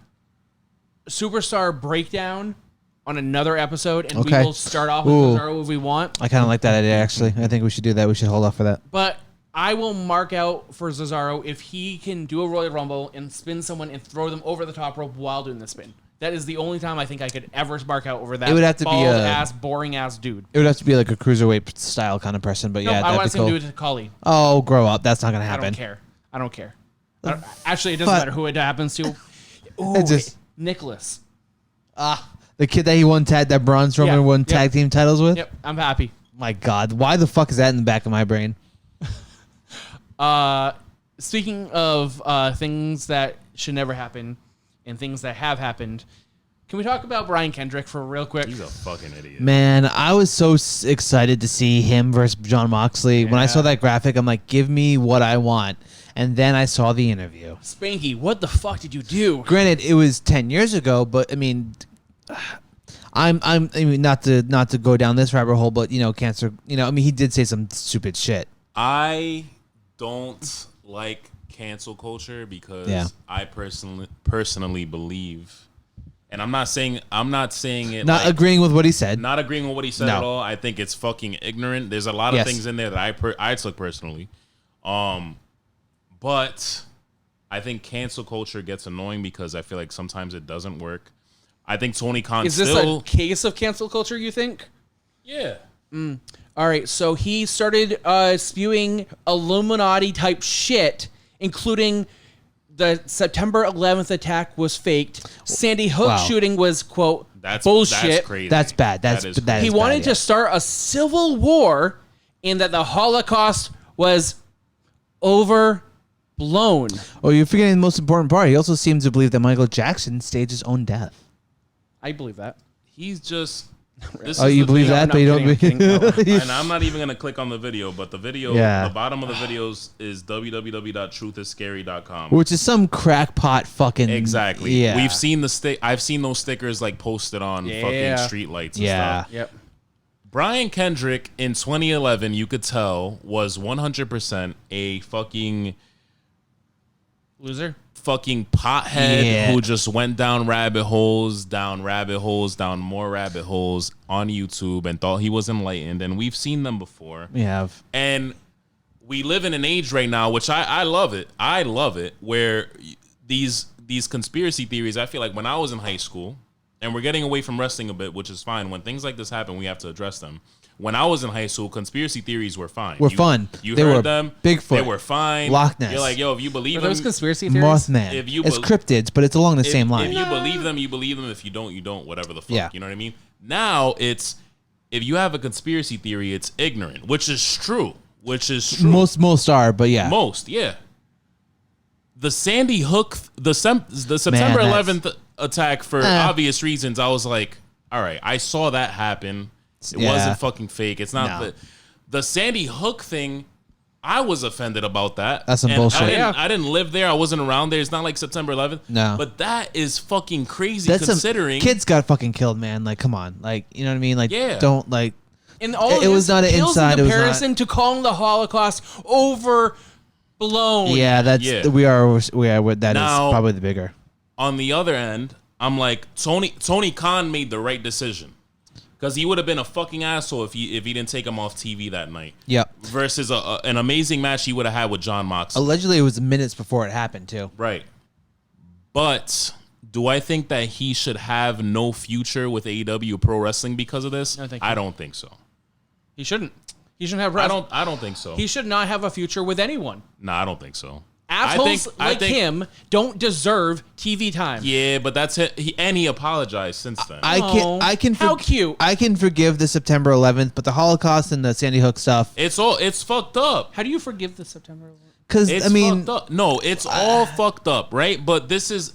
superstar breakdown on another episode, and Okay. we will start off with Cesaro if we want. I kind of like that idea, actually. I think we should do that. We should hold off for that. But I will mark out for Cesaro if he can do a Royal Rumble and spin someone and throw them over the top rope while doing the spin. That is the only time I think I could ever mark out over that. It would have to be bald-ass, boring-ass dude. It would have to be like a cruiserweight style kind of person, but No, yeah, I that'd want be to see him cool. do it to Kali. Oh, grow up. That's not going to I happen. don't care. Actually, it doesn't But- matter who it happens to. Ooh, It just- Nicholas. The kid that he won that Braun Strowman won tag team titles with? Yep, I'm happy. My God. Why the fuck is that in the back of my brain? Speaking of things that should never happen and things that have happened, can we talk about Brian Kendrick for real quick? He's a fucking idiot. Man, I was so excited to see him versus John Moxley. When I saw that graphic, I'm like, give me what I want. and then I saw the interview. Spanky, what the fuck did you do? Granted, it was 10 years ago, but I mean, I mean, not to go down this rabbit hole, but cancer. I mean, he did say some stupid shit. I don't like cancel culture because I personally believe, and I'm not saying it. Not agreeing with what he said. Not agreeing with what he said at all. I think it's fucking ignorant. There's a lot of things in there that I took personally, but I think cancel culture gets annoying because I feel like sometimes it doesn't work. I think Tony Khan is this a case of cancel culture? You think? Yeah. All right, so he started spewing Illuminati type shit, including the September 11th attack was faked. Sandy Hook shooting was quote bullshit. That's crazy. That's bad. He wanted to start a civil war, and that the Holocaust was overblown. Oh, you're forgetting the most important part. He also seems to believe that Michael Jackson staged his own death. I believe that. He's just. You believe that, but you don't believe. And I'm not even gonna click on the video, but the video, the bottom of the videos is www.truthiscary.com, which is some crackpot fucking. Exactly. Yeah. We've seen I've seen those stickers like posted on fucking streetlights. And stuff. Yep. Brian Kendrick in 2011, you could tell, was 100% a fucking loser. Fucking pothead who just went down more rabbit holes on YouTube and thought he was enlightened. And we've seen them before. We have. And we live in an age right now, which I love it. I love it, where these conspiracy theories, I feel like when I was in high school, and we're getting away from wrestling a bit, which is fine. When things like this happen, we have to address them. When I was in high school, conspiracy theories were fine. Fun. You they heard were them. Bigfoot. They were fine. Loch Ness. You're like, yo, if you believe them. Those conspiracy theories? Mothman. It's cryptids, but it's along the same line. If you believe them, you believe them. If you don't, you don't. Whatever the fuck. Yeah. You know what I mean? Now, if you have a conspiracy theory, it's ignorant, which is true. Most are, but yeah. Most, yeah. The Sandy Hook, the September 11th attack, for obvious reasons, I was like, all right, I saw that happen. It wasn't fucking fake. It's not the Sandy Hook thing. I was offended about that. That's some bullshit. I didn't live there. I wasn't around there. It's not like September 11th. No. But that is fucking crazy considering. Kids got fucking killed, man. Like, come on. Like, you know what I mean? Like, don't, like. And all it was not an inside. In comparison to calling the Holocaust overblown. Yeah, we are. That now, is probably the bigger. On the other end, I'm like, Tony Khan made the right decision. Because he would have been a fucking asshole if he didn't take him off TV that night. Yep. Versus an amazing match he would have had with John Moxley. Allegedly, it was minutes before it happened, too. Right. But do I think that he should have no future with AEW Pro Wrestling because of this? No, I don't think so. He shouldn't. He shouldn't have. I don't think so. He should not have a future with anyone. No, I don't think so. Assholes like him don't deserve TV time. Yeah, but that's it. He apologized since then. How cute. I can forgive the September 11th, but the Holocaust and the Sandy Hook stuff. It's fucked up. How do you forgive the September 11th? Because I mean, fucked up. No, it's all fucked up, right? But this is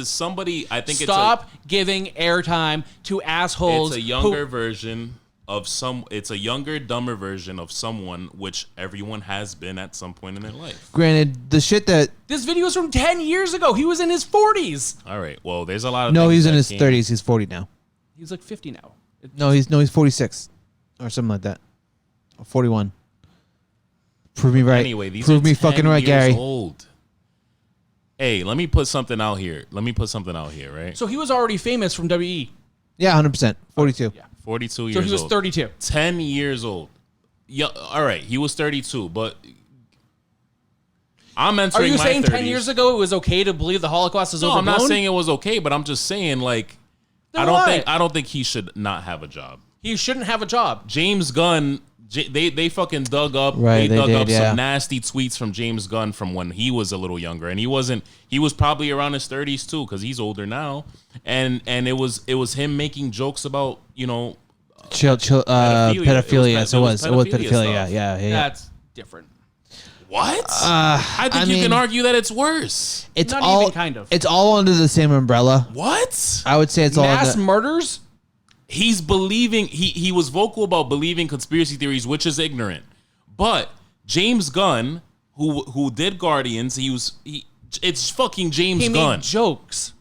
somebody. I think stop giving airtime to assholes. It's a younger version of it's a younger, dumber version of someone which everyone has been at some point in their life. Granted, the shit that this video is from 10 years ago. He was in his 40s. All right. Well, there's a lot of no. He's in his 30s. He's 40 now. He's like 50 now. He's 46 or something like that. 41. Prove me right. Anyway, these prove are me 10 fucking right, years Gary. Old. Hey, let me put something out here. Right. So he was already famous from WE. Yeah, 100%. 42. Yeah. 42 years old. So he was old. 32. 10 years old. Yeah, all right. He was 32, but I'm entering. Are you my saying 30s. 10 years ago it was okay to believe the Holocaust is overblown? No, I'm not saying it was okay, but I'm just saying like then I don't think he should not have a job. He shouldn't have a job. James Gunn, they fucking dug up. Right, they dug up yeah. some nasty tweets from James Gunn from when he was a little younger, and he was probably around his 30s too, because he's older now. And it was him making jokes about pedophilia. So it was pedophilia. Yeah. That's different. What? I think you can argue that it's worse. It's not all even kind of. It's all under the same umbrella. What? I would say it's mass all murders. He's believing. He was vocal about believing conspiracy theories, which is ignorant. But James Gunn, who did Guardians. It's fucking James He Gunn. made jokes.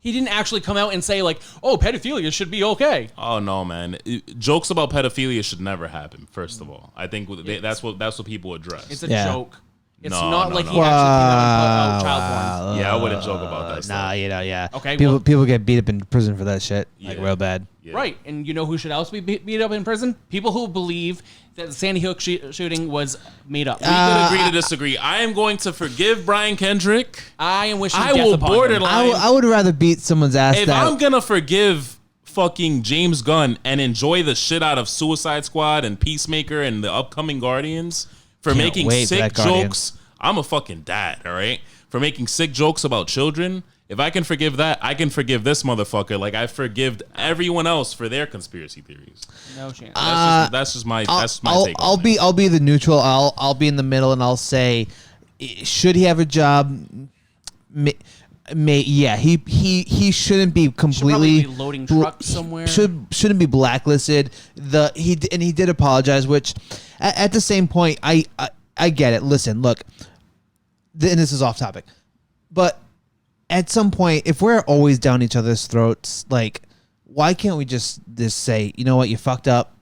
He didn't actually come out and say like, "Oh, pedophilia should be okay." Oh no, man! Jokes about pedophilia should never happen. First of all, I think that's what people address. It's a Yeah. joke. It's No, not no, like no. he actually put out child porn. Yeah, I wouldn't joke about that Nah, stuff. you know, yeah. Okay, People well- people get beat up in prison for that shit, like Yeah. real bad. Yeah. Right, and you know who should also be beat up in prison? People who believe that the Sandy Hook shooting was made up. We could agree to disagree. I am going to forgive Brian Kendrick. I am wishing I death will upon him. borderline. I would rather beat someone's ass. If I'm gonna forgive fucking James Gunn and enjoy the shit out of Suicide Squad and Peacemaker and the upcoming Guardians for Can't making wait for sick that Guardian. jokes, I'm a fucking dad, all right? For making sick jokes about children. If I can forgive that, I can forgive this motherfucker. Like I forgive everyone else for their conspiracy theories. No chance. That's just my take. I'll be the neutral. I'll be in the middle and I'll say, should he have a job? Yeah, he shouldn't be completely Should probably be loading trucks somewhere. Shouldn't be blacklisted. He did apologize, which at the same point I get it. Listen, look, and this is off topic, but at some point, if we're always down each other's throats, like, why can't we just say, you know what, you fucked up,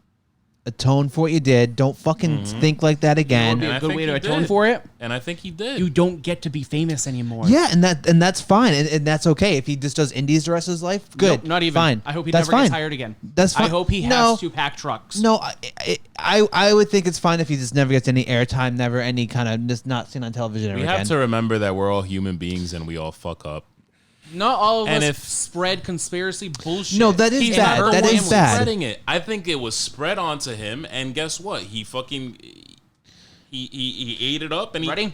atone for what you did, don't fucking think like that again. Would be And a I good think way to he atone did. for it. And I think he did. You don't get to be famous anymore. Yeah, and that's fine, and that's okay. If he just does indies the rest of his life, good. Nope, not even. Fine. I hope he That's never gets fine. hired again. That's fine. I hope he has No. to pack trucks. No, I would think it's fine if he just never gets any airtime, never any kind of just not seen on television we ever have again. to remember that we're all human beings and we all fuck up. Not all of And us if- spread conspiracy bullshit. No, that is He's bad. her That is family. bad. Spreading it. I think it was spread onto him, and guess what? He fucking he ate it up, and he Ready?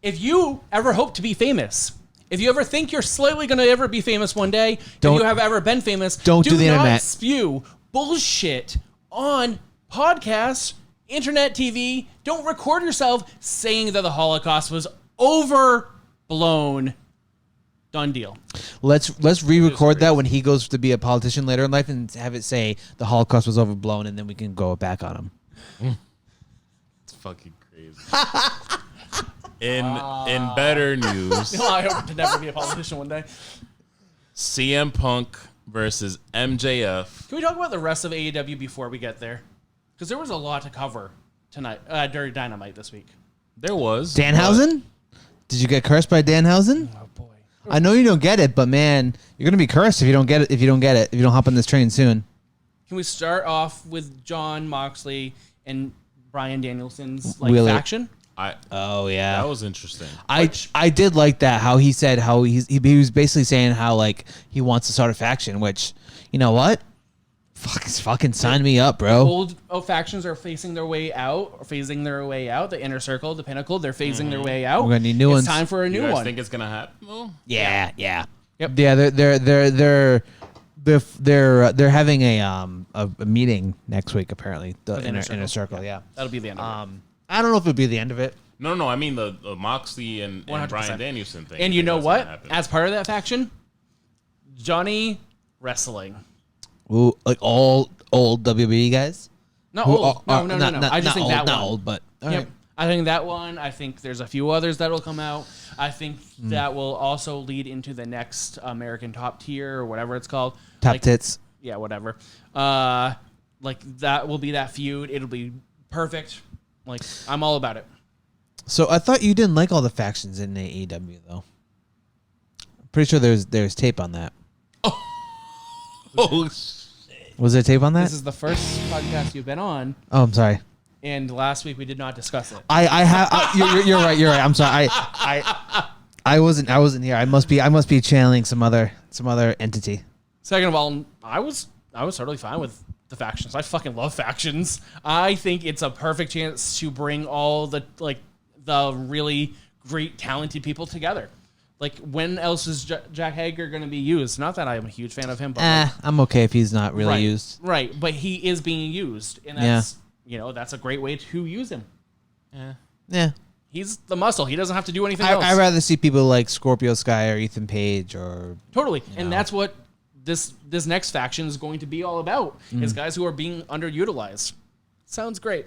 If you ever hope to be famous, if you ever think you're slightly going to ever be famous one day, Don't- if you have ever been famous, don't do the not internet. spew bullshit on podcasts, internet TV. Don't record yourself saying that the Holocaust was overblown. Done deal. Let's re-record that when he goes to be a politician later in life and have it say the Holocaust was overblown, and then we can go back on him. It's fucking crazy. In better news, I hope to never be a politician one day. CM Punk versus MJF. Can we talk about the rest of AEW before we get there? Because there was a lot to cover tonight during Dynamite this week. There was Danhausen? Did you get cursed by Danhausen? Oh boy. I know you don't get it, but man, you're gonna be cursed if you don't get it. If you don't hop on this train soon. Can we start off with John Moxley and Bryan Danielson's Really? faction? Oh yeah, that was interesting. I did like that. How he said how he was basically saying how like he wants to start a faction. Which, you know what? Fucking sign me up, bro. Old factions are phasing their way out. The Inner Circle, the Pinnacle, they're phasing their way out. We're gonna need new it's ones. time for a You new guys one. think it's gonna happen? Well, Yeah. Yep. Yeah, they're having a meeting next week apparently. The With inner circle. Yeah. That'll be the end of it. I don't know if it'll be the end of it. no. I mean the Moxley and 100%. Bryan Danielson thing. And you know That's gonna what? happen. As part of that faction, Johnny Wrestling. Ooh, like all old WWE guys. Not Who old. are- No. not- I just not think that old, one. not old, but all Yep. right. I think that one. I think there's a few others that will come out. I think that will also lead into the next American Top Tier or whatever it's called. Top tits. Yeah, whatever. Like that will be that feud. It'll be perfect. Like I'm all about it. So I thought you didn't like all the factions in AEW though. Pretty sure there's tape on that. Oh, Was there tape on that? This is the first podcast you've been on, Oh, I'm sorry. and last week we did not discuss it. I have. You're right. You're right. I'm sorry. I wasn't here. I must be channeling some other entity. Second of all, I was totally fine with the factions. I fucking love factions. I think it's a perfect chance to bring all the really great talented people together. Like when else is Jack Hager going to be used? Not that I'm a huge fan of him, but I'm okay if he's not really right, used. Right, but he is being used, and that's that's a great way to use him. Yeah. He's the muscle. He doesn't have to do anything else. I'd rather see people like Scorpio Sky or Ethan Page or Totally. And that's what this next faction is going to be all about. Is guys who are being underutilized. Sounds great.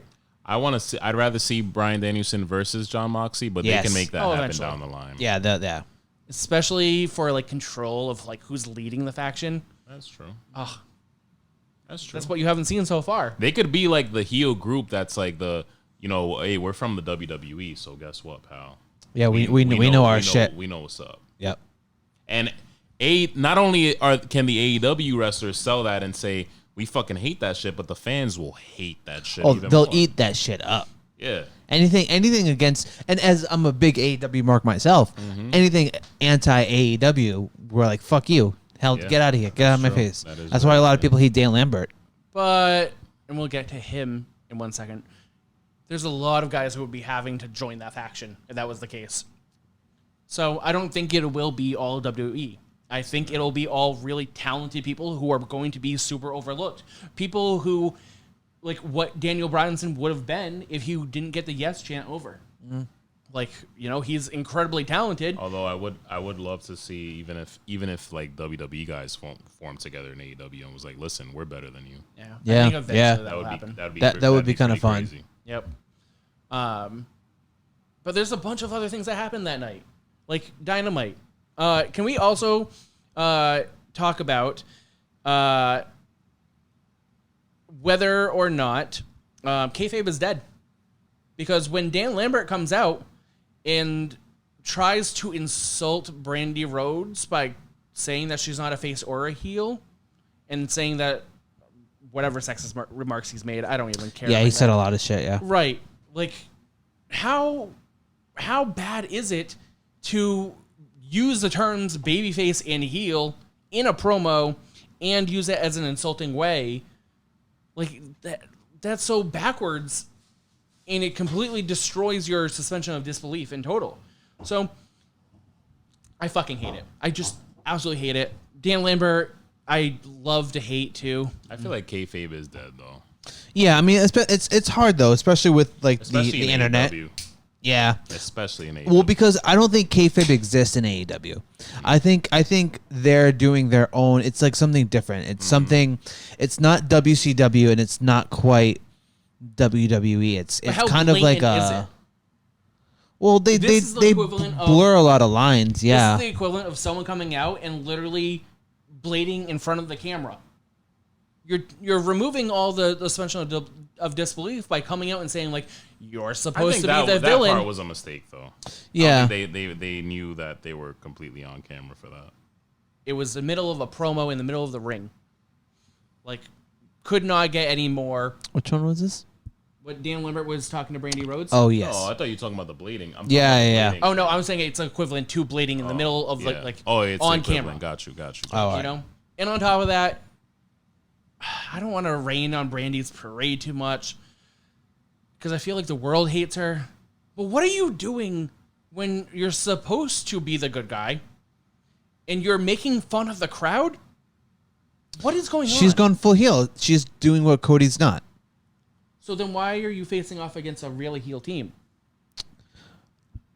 want to see. I'd rather see Bryan Danielson versus Jon Moxley, but Yes. they can make that Oh, happen eventually. down the line. Yeah, yeah. Especially for like control of like who's leading the faction. That's true. Ugh, That's true. that's what you haven't seen so far. They could be like the heel group. That's like hey, we're from the WWE, so guess what, pal? Yeah, we know our shit. We know what's up. Yep. And not only can the AEW wrestlers sell that and say we fucking hate that shit, but the fans will hate that shit. Oh, even they'll more. eat that shit up. Yeah. Anything against, and as I'm a big AEW mark myself, anything anti AEW, we're like, fuck you. Hell, Yeah, get out of here. Get out of my true. face. That is That's why a very lot of true. people hate Dan Lambert. But, and we'll get to him in 1 second. There's a lot of guys who would be having to join that faction if that was the case. So I don't think it will be all WWE. I think it'll be all really talented people who are going to be super overlooked. People who, like what Daniel Bryanson would have been if he didn't get the yes chant over. Like, he's incredibly talented. Although I would love to see even if like WWE guys form together in AEW and was like, listen, we're better than you. Yeah. Yeah, I think eventually yeah. that will happen. That would be kind of fun. Crazy. Yep. But there's a bunch of other things that happened that night, like Dynamite. Can we also talk about whether or not kayfabe is dead? Because when Dan Lambert comes out and tries to insult Brandy Rhodes by saying that she's not a face or a heel, and saying that whatever sexist remarks he's made, I don't even care. Yeah, he like said that. a lot of shit. Yeah. Right. Like, how bad is it to use the terms babyface and heel in a promo and use it as an insulting way? Like, that's so backwards, and it completely destroys your suspension of disbelief in total. So, I fucking hate it. I just absolutely hate it. Dan Lambert, I love to hate too. I feel like kayfabe is dead though. Yeah, I mean, it's hard though, especially with like Especially the in internet. AEW. Yeah. Especially in AEW. Well, because I don't think kayfabe exists in AEW. I think they're doing their own. It's like something different. It's something. It's not WCW and it's not quite WWE. It's how kind of like blatant is a. it? Well, they This is the they equivalent of- blur a lot of lines. Yeah. This is the equivalent of someone coming out and literally blading in front of the camera. You're removing all the suspension of disbelief by coming out and saying like you're I supposed think to be the that villain. part was a mistake though. Yeah. I don't think they knew that they were completely on camera for that. It was the middle of a promo in the middle of the ring. Like, could not get any more. Which one was this? What Dan Lambert was talking to Brandy Rhodes. Oh yes. Oh, I thought you were talking about the bleeding. I'm Yeah, talking about the yeah. bleeding. Oh no, I'm saying it's equivalent to blading in the middle of Yeah. like it's on equivalent. camera. Got you. Oh, You know? And on top of that, I don't want to rain on Brandy's parade too much because I feel like the world hates her. But what are you doing when you're supposed to be the good guy and you're making fun of the crowd? What is going on? She's gone full heel. She's doing what Cody's not. So then why are you facing off against a really heel team?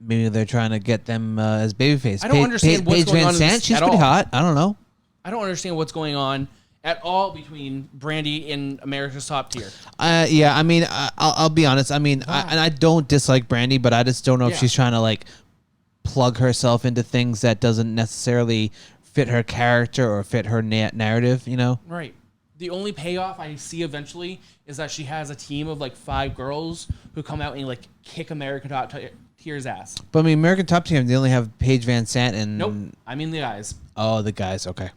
Maybe they're trying to get them as babyface. I don't understand what's Paige going Van on in Sant, this she's at pretty all. hot. I don't know. I don't understand what's going on at all between Brandy and America's Top Tier. Yeah, I mean, I'll be honest. I mean, I don't dislike Brandy, but I just don't know if Yeah. she's trying to like plug herself into things that doesn't necessarily fit her character or fit her narrative. You know? Right. The only payoff I see eventually is that she has a team of like 5 girls who come out and like kick American Top Tier's ass. But I mean, American Top Team, they only have Paige Van Sant and Nope. I mean the guys. Oh, the guys. Okay.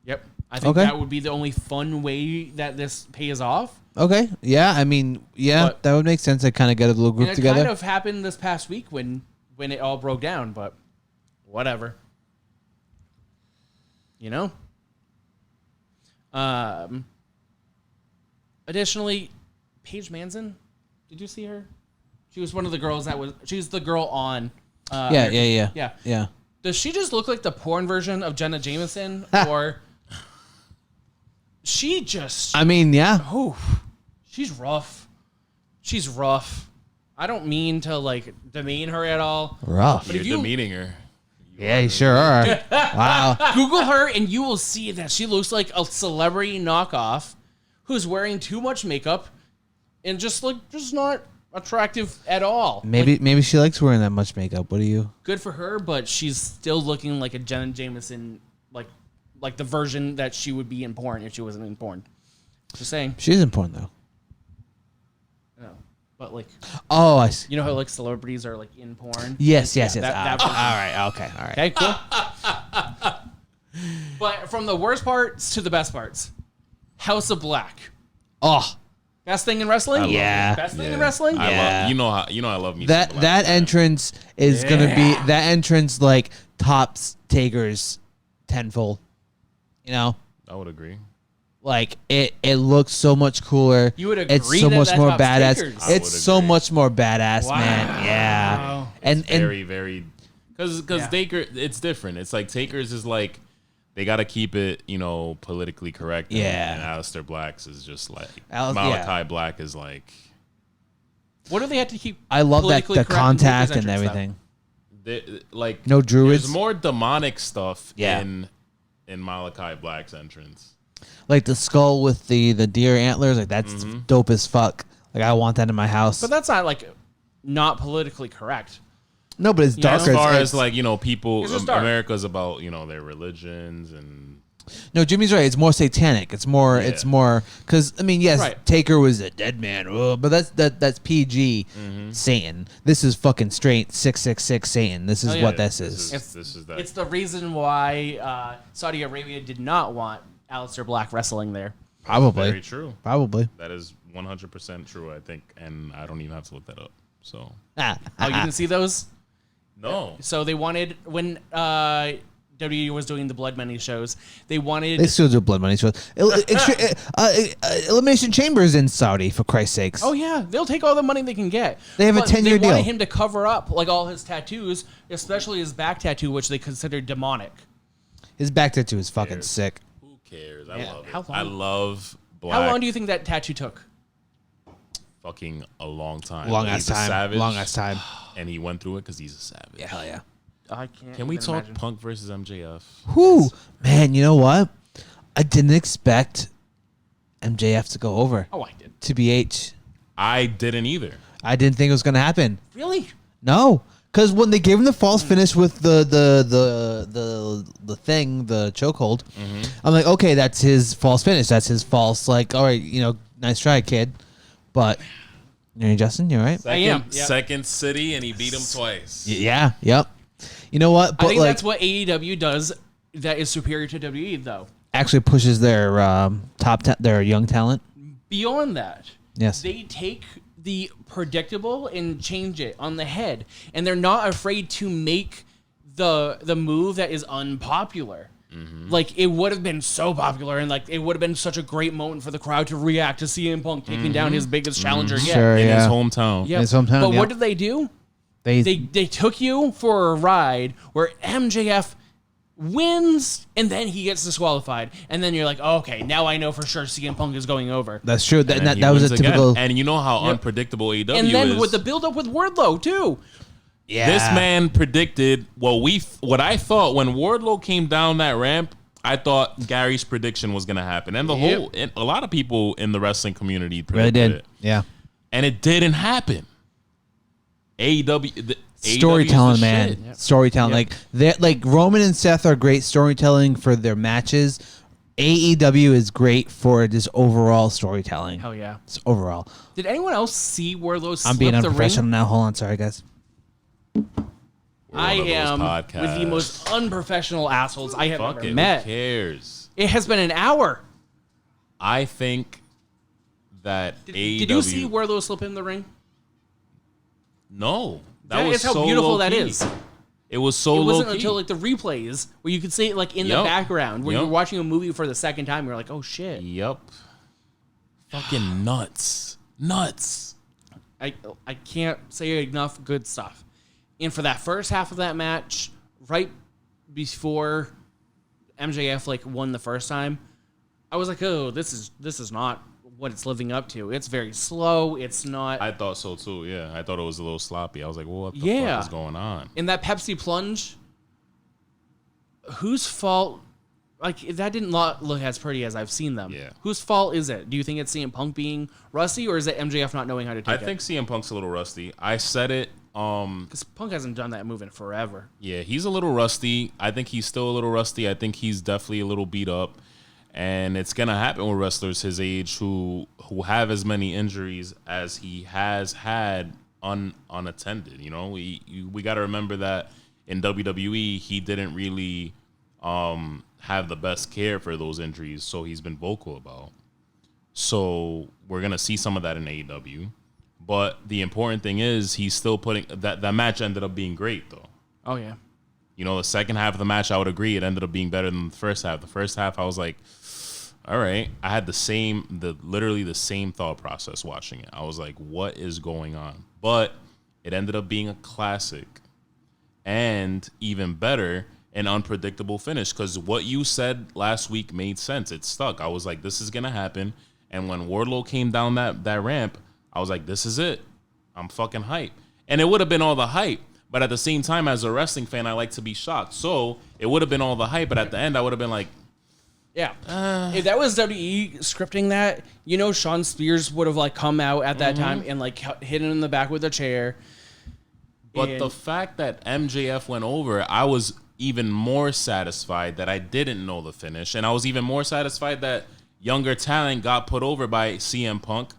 Yep. I think Okay. that would be the only fun way that this pays off. Okay. Yeah. I mean, yeah, But- that would make sense. To kind of get a little group And it together. kind of happened this past week when it all broke down, but whatever. You know? Additionally, Paige Manson, did you see her? She was one of the girls she's the girl on. Yeah. Does she just look like the porn version of Jenna Jameson? Or she just, I mean, yeah. she's rough. She's rough. I don't mean to like demean her at all. Rough. But You're if you- demeaning her. Yeah, you sure are. Wow. Google her and you will see that she looks like a celebrity knockoff who's wearing too much makeup and just not attractive at all. Maybe she likes wearing that much makeup. What do you? Good for her, but she's still looking like a Jenna Jameson, like the version that she would be in porn if she wasn't in porn. Just saying. She's in porn though. No, but like. Oh, I see. You know how like celebrities are like in porn. Yes. That version. All right. Okay. All right. Okay, cool. But from the worst parts to the best parts, House of Black. Oh, Best thing in wrestling? Yeah. Best thing in wrestling? I love, you know I love me. that entrance is gonna be that entrance like tops Taker's tenfold. You know, I would agree. like it looks so much cooler. You would agree it's so that much that more tops badass. Taker's? I It's would so agree. much more badass, Wow. man. Yeah, and Very because Yeah. Taker, it's different. It's like Taker's is like they got to keep it, politically correct. Yeah. and Aleister Black's is just like yeah. Malachi Black is like What do they have to keep? I love that politically the correct contact Taker's and entrance, everything. like No druids? There's more demonic stuff Yeah. in Malachi Black's entrance. Like the skull with the deer antlers, like that's dope as fuck. Like I want that in my house. But that's not like not politically correct. No, but it's As darker. far It's- as like people, It's just dark. America's about their religions and no, Jimmy's right. It's more satanic. It's more. Yeah. It's more because yes, Right. Taker was a dead man, but that's PG Satan. This is fucking straight 666 Satan. This is Oh, yeah. what this this is. is that. It's the reason why Saudi Arabia did not want Aleister Black wrestling there. Probably. very true. Probably. That is 100% true, I think, and I don't even have to look that up. So Oh, you didn't see those? no, So they wanted when WWE was doing the Blood Money shows, they wanted They still do blood money shows. Elimination Chambers in Saudi, for Christ's sakes. Oh yeah, they'll take all the money they can get. They have a But 10-year They wanted deal. him to cover up like all his tattoos, especially his back tattoo, which they considered demonic. His back tattoo is fucking sick. who cares? I Yeah, love it. how long- I love Black. How long do you think that tattoo took? Fucking a long time. Long But ass he's a time. savage, Long ass time. and he went through it because he's a savage. Yeah, hell yeah. I can't. Can we even talk imagine. Punk versus MJF? Whew. Man, you know what? I didn't expect MJF to go over Oh, I did. to BH. I didn't either. I didn't think it was going to happen. Really? No, because when they gave him the false finish with the thing, the chokehold, I'm like, okay, that's his false finish. That's his false. Like, all right, nice try, kid. But Justin, you all right? Second, am, yep. Second city, and he beat him twice. Yeah. Yep. You know what? I But think like, that's what AEW does that is superior to WWE, though. actually pushes their their young talent. Beyond that, Yes. they take the predictable and change it on the head, and they're not afraid to make the move that is unpopular. Like it would have been so popular, and like it would have been such a great moment for the crowd to react to CM Punk taking down his biggest challenger yet. Sure. In Yeah. his hometown. Yep. His hometown, But yep. what did they do? They They took you for a ride where MJF wins and then he gets disqualified, and then you're like, oh, okay, now I know for sure CM Punk is going over. that's true. And then That he was wins a again. typical. And you know how unpredictable AEW And then is. with the build up with Wardlow too. Yeah. This man predicted what I thought when Wardlow came down that ramp. I thought Gary's prediction was going to happen, and a lot of people in the wrestling community really predicted did. it, Yeah. and it didn't happen. AEW Storytelling, is the man. shit. Storytelling. Like Roman and Seth are great storytelling for their matches. AEW is great for just overall storytelling. Hell yeah. It's overall. Did anyone else see Wardlow slip I'm being the unprofessional ring? now. Hold on, sorry guys. I One of those am podcasts. with the most unprofessional assholes I have Fuck ever it. met. Who cares? It has been an hour. I think that AEW. Did you see Wardlow slip in the ring? No, That was is how so beautiful that low-key. is. It was so It low wasn't key. until like the replays where you could see it like in the Yup. background where Yup. you're watching a movie for the second time. You're like, oh shit. Yep. Fucking nuts. Nuts. I can't say enough good stuff. And for that first half of that match, right before MJF like won the first time, I was like, oh, this is not what it's living up to. It's very slow. It's not. I thought so too. Yeah, I thought it was a little sloppy. I was like, well, what the Yeah. fuck is going on? In that Pepsi plunge, whose fault like that didn't look as pretty as I've seen them. Yeah. Whose fault is it? Do you think it's CM Punk being rusty, or is it MJF not knowing how to take it? I think CM Punk's a little rusty. I said it. Because Punk hasn't done that move in forever. Yeah, he's a little rusty. I think he's still a little rusty. I think he's definitely a little beat up. And it's gonna happen with wrestlers his age who have as many injuries as he has had unattended. You know, we got to remember that in WWE he didn't really have the best care for those injuries, so he's been vocal about. So we're gonna see some of that in AEW. But the important thing is he's still putting that match ended up being great though. Oh yeah. You know, the second half of the match, I would agree, it ended up being better than the first half. The first half, I was like, all right. I had literally the same thought process watching it. I was like, what is going on? But it ended up being a classic. And even better, an unpredictable finish. Because what you said last week made sense. It stuck. I was like, this is going to happen. And when Wardlow came down that ramp, I was like, this is it. I'm fucking hype. And it would have been all the hype. But at the same time, as a wrestling fan, I like to be shocked. So it would have been all the hype. But at the end, I would have been like, yeah. If that was WWE scripting that, you know, Shawn Spears would have like come out at that time and like hit him in the back with a chair. But the fact that MJF went over, I was even more satisfied that I didn't know the finish. And I was even more satisfied that younger talent got put over by CM Punk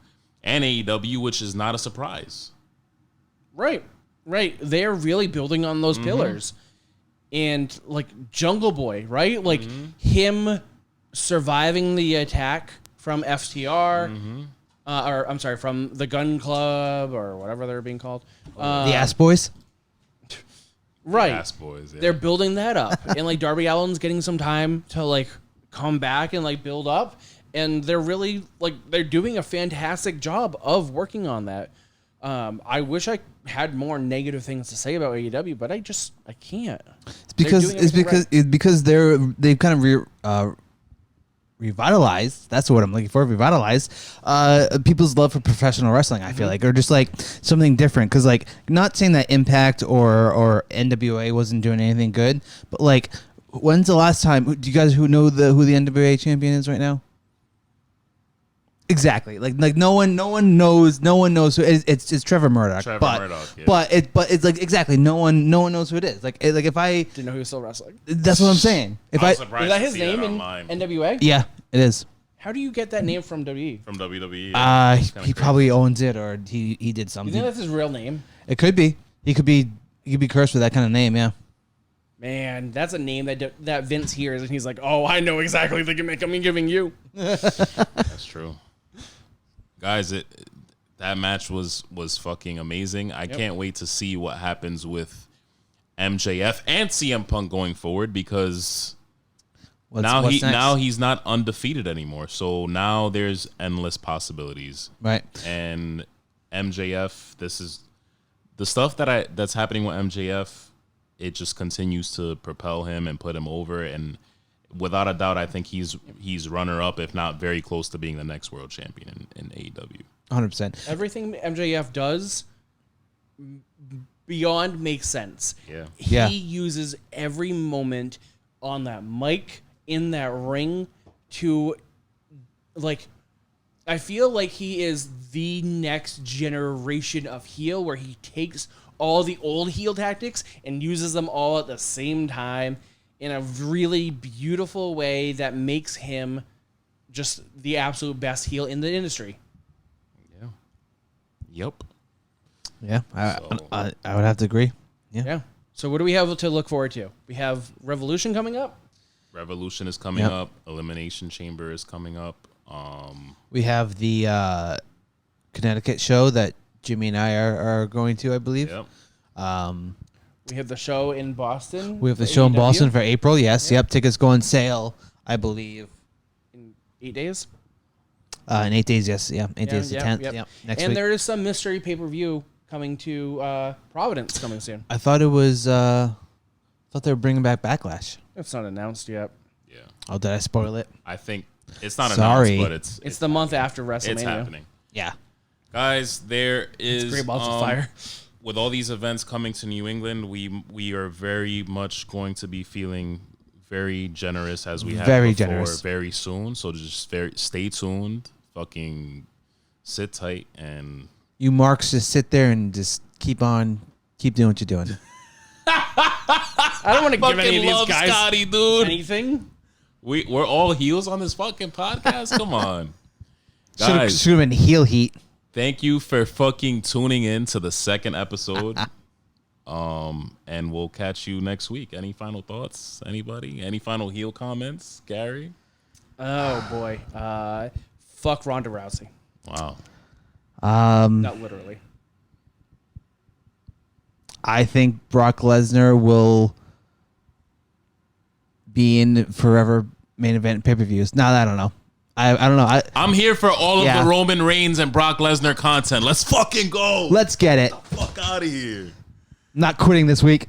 and AEW, which is not a surprise. Right. They're really building on those pillars. And like Jungle Boy, right? Like him surviving the attack from FTR, or I'm sorry, from the Gun Club or whatever they're being called. The Ass Boys? Right. Ass Boys, yeah. They're building that up. And like Darby Allin's getting some time to like come back and like build up. And they're really like, they're doing a fantastic job of working on that. I wish I had more negative things to say about AEW, but I can't. It's because they've kind of revitalized. That's what I'm looking for. Revitalized people's love for professional wrestling. I feel like, or just like something different. Because like, not saying that Impact or NWA wasn't doing anything good, but like, when's the last time? Do you guys who know who the NWA champion is right now? Exactly. Like no one knows who it's Trevor Murdoch. But it's like exactly no one knows who it is. Like if I didn't know he was still wrestling. That's what I'm saying. Is that his name in NWA? Yeah, it is. How do you get that name from WWE? From WWE. He probably owns it, or he did something. You think that's his real name? It could be. He could be cursed with that kind of name. Yeah. Man, that's a name that Vince hears and he's like, "Oh, I know exactly the gimmick I'm giving you." That's true. Guys, that match was fucking amazing. I can't wait to see what happens with MJF and CM Punk going forward, because now he's not undefeated anymore. So now there's endless possibilities. Right. And MJF, this is the stuff that's happening with MJF. It just continues to propel him and put him over, and without a doubt, I think he's runner-up, if not very close to being the next world champion in AEW. 100%. Everything MJF does beyond makes sense. Yeah. He uses every moment on that mic, in that ring, to, like, I feel like he is the next generation of heel, where he takes all the old heel tactics and uses them all at the same time in a really beautiful way that makes him just the absolute best heel in the industry. Yeah. Yep. Yeah, I would have to agree. Yeah. So what do we have to look forward to? We have Revolution coming up. Revolution is coming up. Elimination Chamber is coming up. We have the Connecticut show that Jimmy and I are going to, I believe. Yep. We have the show in Boston. We have the show in Boston for April. Yes. Yep. Tickets go on sale, I believe, in 8 days. In 8 days. Yes. Yeah. 8 days to 10th. Yep. Next week. And there is some mystery pay-per-view coming to Providence coming soon. I thought it was. Thought they were bringing back Backlash. It's not announced yet. Yeah. Oh, did I spoil it? I think it's not Sorry. announced, but it's the month after WrestleMania. It's happening. Yeah. Guys, there is Great Balls of Fire. With all these events coming to New England, we are very much going to be feeling very generous as we have Very before, generous. very soon. So just stay tuned. Fucking sit tight and You marks just sit there and just keep doing what you're doing. I don't want to give any of these love guys Scotty, dude. anything. We're all heels on this fucking podcast. Come on, Should guys. have been heel heat. Thank you for fucking tuning in to the second episode. And we'll catch you next week. Any final thoughts? Anybody? Any final heel comments? Gary? Oh boy. Fuck Ronda Rousey. Wow. Not literally. I think Brock Lesnar will be in forever main event pay-per-views. No, I don't know. I don't know. I'm here for all of Yeah. the Roman Reigns and Brock Lesnar content. Let's fucking go. Let's get it. Fuck out of here. Not quitting this week.